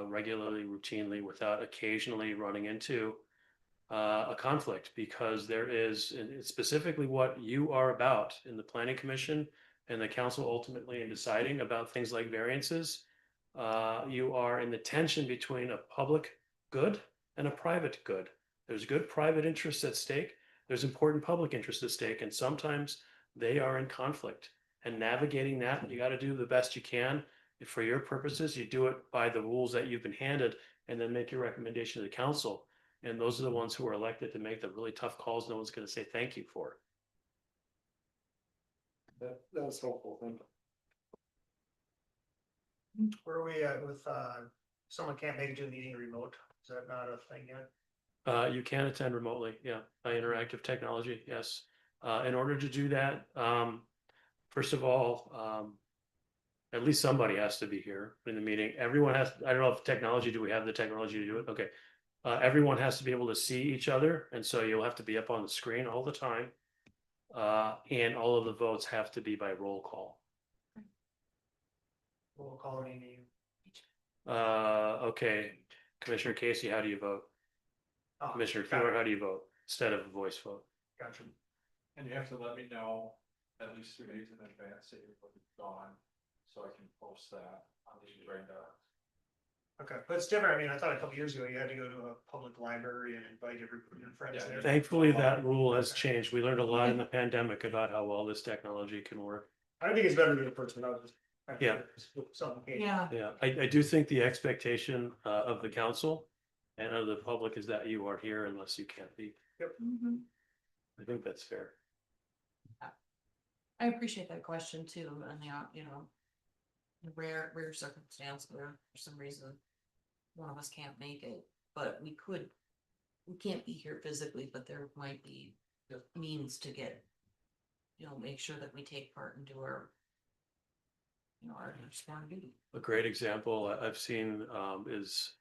[SPEAKER 10] regularly, routinely, without occasionally running into a conflict, because there is, and it's specifically what you are about in the planning commission and the council ultimately in deciding about things like variances. You are in the tension between a public good and a private good. There's good private interests at stake. There's important public interests at stake, and sometimes they are in conflict. And navigating that, you got to do the best you can. If for your purposes, you do it by the rules that you've been handed, and then make your recommendation to the council. And those are the ones who are elected to make the really tough calls no one's going to say thank you for.
[SPEAKER 5] That was helpful, thank you.
[SPEAKER 3] Where are we at with, someone can't make it to the meeting remote? Is that not a thing yet?
[SPEAKER 10] You can attend remotely, yeah, by interactive technology, yes. In order to do that, first of all, at least somebody has to be here in the meeting. Everyone has, I don't know if technology, do we have the technology to do it? Okay. Everyone has to be able to see each other, and so you'll have to be up on the screen all the time. And all of the votes have to be by roll call.
[SPEAKER 3] We'll call it any.
[SPEAKER 10] Okay, Commissioner Casey, how do you vote? Commissioner Fuller, how do you vote instead of a voice vote?
[SPEAKER 3] Gotcha.
[SPEAKER 4] And you have to let me know at least 2 days in advance that you're gone, so I can post that on the agenda.
[SPEAKER 3] Okay, but it's different. I mean, I thought a couple years ago you had to go to a public library and invite your friends there.
[SPEAKER 10] Thankfully, that rule has changed. We learned a lot in the pandemic about how well this technology can work.
[SPEAKER 3] I think it's better to be in person. I was just.
[SPEAKER 10] Yeah.
[SPEAKER 3] Something.
[SPEAKER 1] Yeah.
[SPEAKER 10] Yeah, I do think the expectation of the council And of the public is that you are here unless you can't be.
[SPEAKER 11] Mhm.
[SPEAKER 10] I think that's fair.
[SPEAKER 1] I appreciate that question too, and you know. The rare circumstance where for some reason. One of us can't make it, but we can't be here physically, but there might be means to get. You know, make sure that we take part and do our. You know, our strong duty.
[SPEAKER 10] A great example I've seen is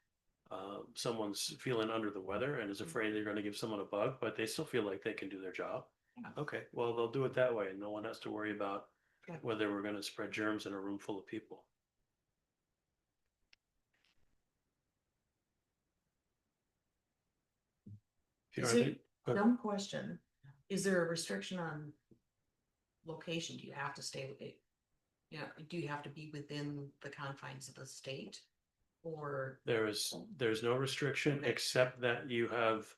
[SPEAKER 10] someone's feeling under the weather and is afraid they're gonna give someone a bug, but they still feel like they can do their job.
[SPEAKER 1] Yeah.
[SPEAKER 10] Okay, well, they'll do it that way and no one has to worry about
[SPEAKER 1] Yeah.
[SPEAKER 10] whether we're gonna spread germs in a room full of people. If you
[SPEAKER 1] Is
[SPEAKER 10] don't
[SPEAKER 1] it-
[SPEAKER 10] think- but
[SPEAKER 1] Dumb question, is there a restriction on? Location, do you have to stay with it? Yeah, do you have to be within the confines of the state? Or,
[SPEAKER 10] there's no restriction except that you have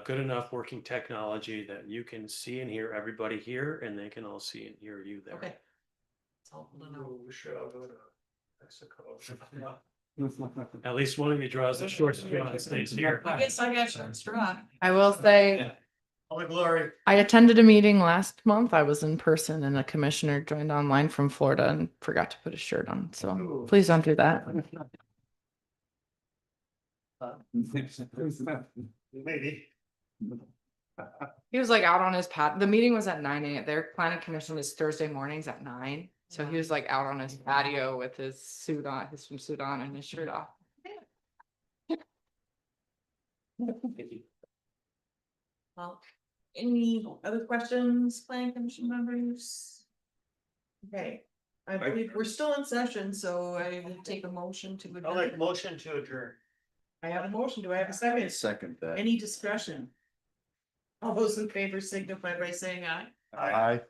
[SPEAKER 10] good enough working technology that you can see and hear everybody here and they can all see and hear you there.
[SPEAKER 1] okay. It's helpful to know.
[SPEAKER 3] We should all go to Mexico.
[SPEAKER 10] At least one of you draws the short straw and stays here.
[SPEAKER 1] I guess I got short straw.
[SPEAKER 6] I will say,
[SPEAKER 3] All the glory.
[SPEAKER 6] I attended a meeting last month. I was in person and a commissioner joined online from Florida and forgot to put a shirt on. So
[SPEAKER 3] Ooh.
[SPEAKER 6] please don't do that.
[SPEAKER 3] Maybe.
[SPEAKER 6] He was like out on his the meeting was at 9 a.m. Their planning commission is Thursday mornings at 9. So he was like out on his patio with his suit on, his swimsuit on and his shirt off.
[SPEAKER 1] Well, any other questions, planning commission members? Okay, I believe we're still in session, so I will take a motion to.
[SPEAKER 3] I'll make a
[SPEAKER 1] adjourn.
[SPEAKER 3] motion to adjourn.
[SPEAKER 1] I have a motion, do I have a second?
[SPEAKER 2] Second that.
[SPEAKER 1] Any discussion? All those in favor signify by saying aye.
[SPEAKER 3] Aye.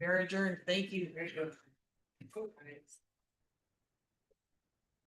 [SPEAKER 1] We're adjourned, thank you.
[SPEAKER 3] Very good.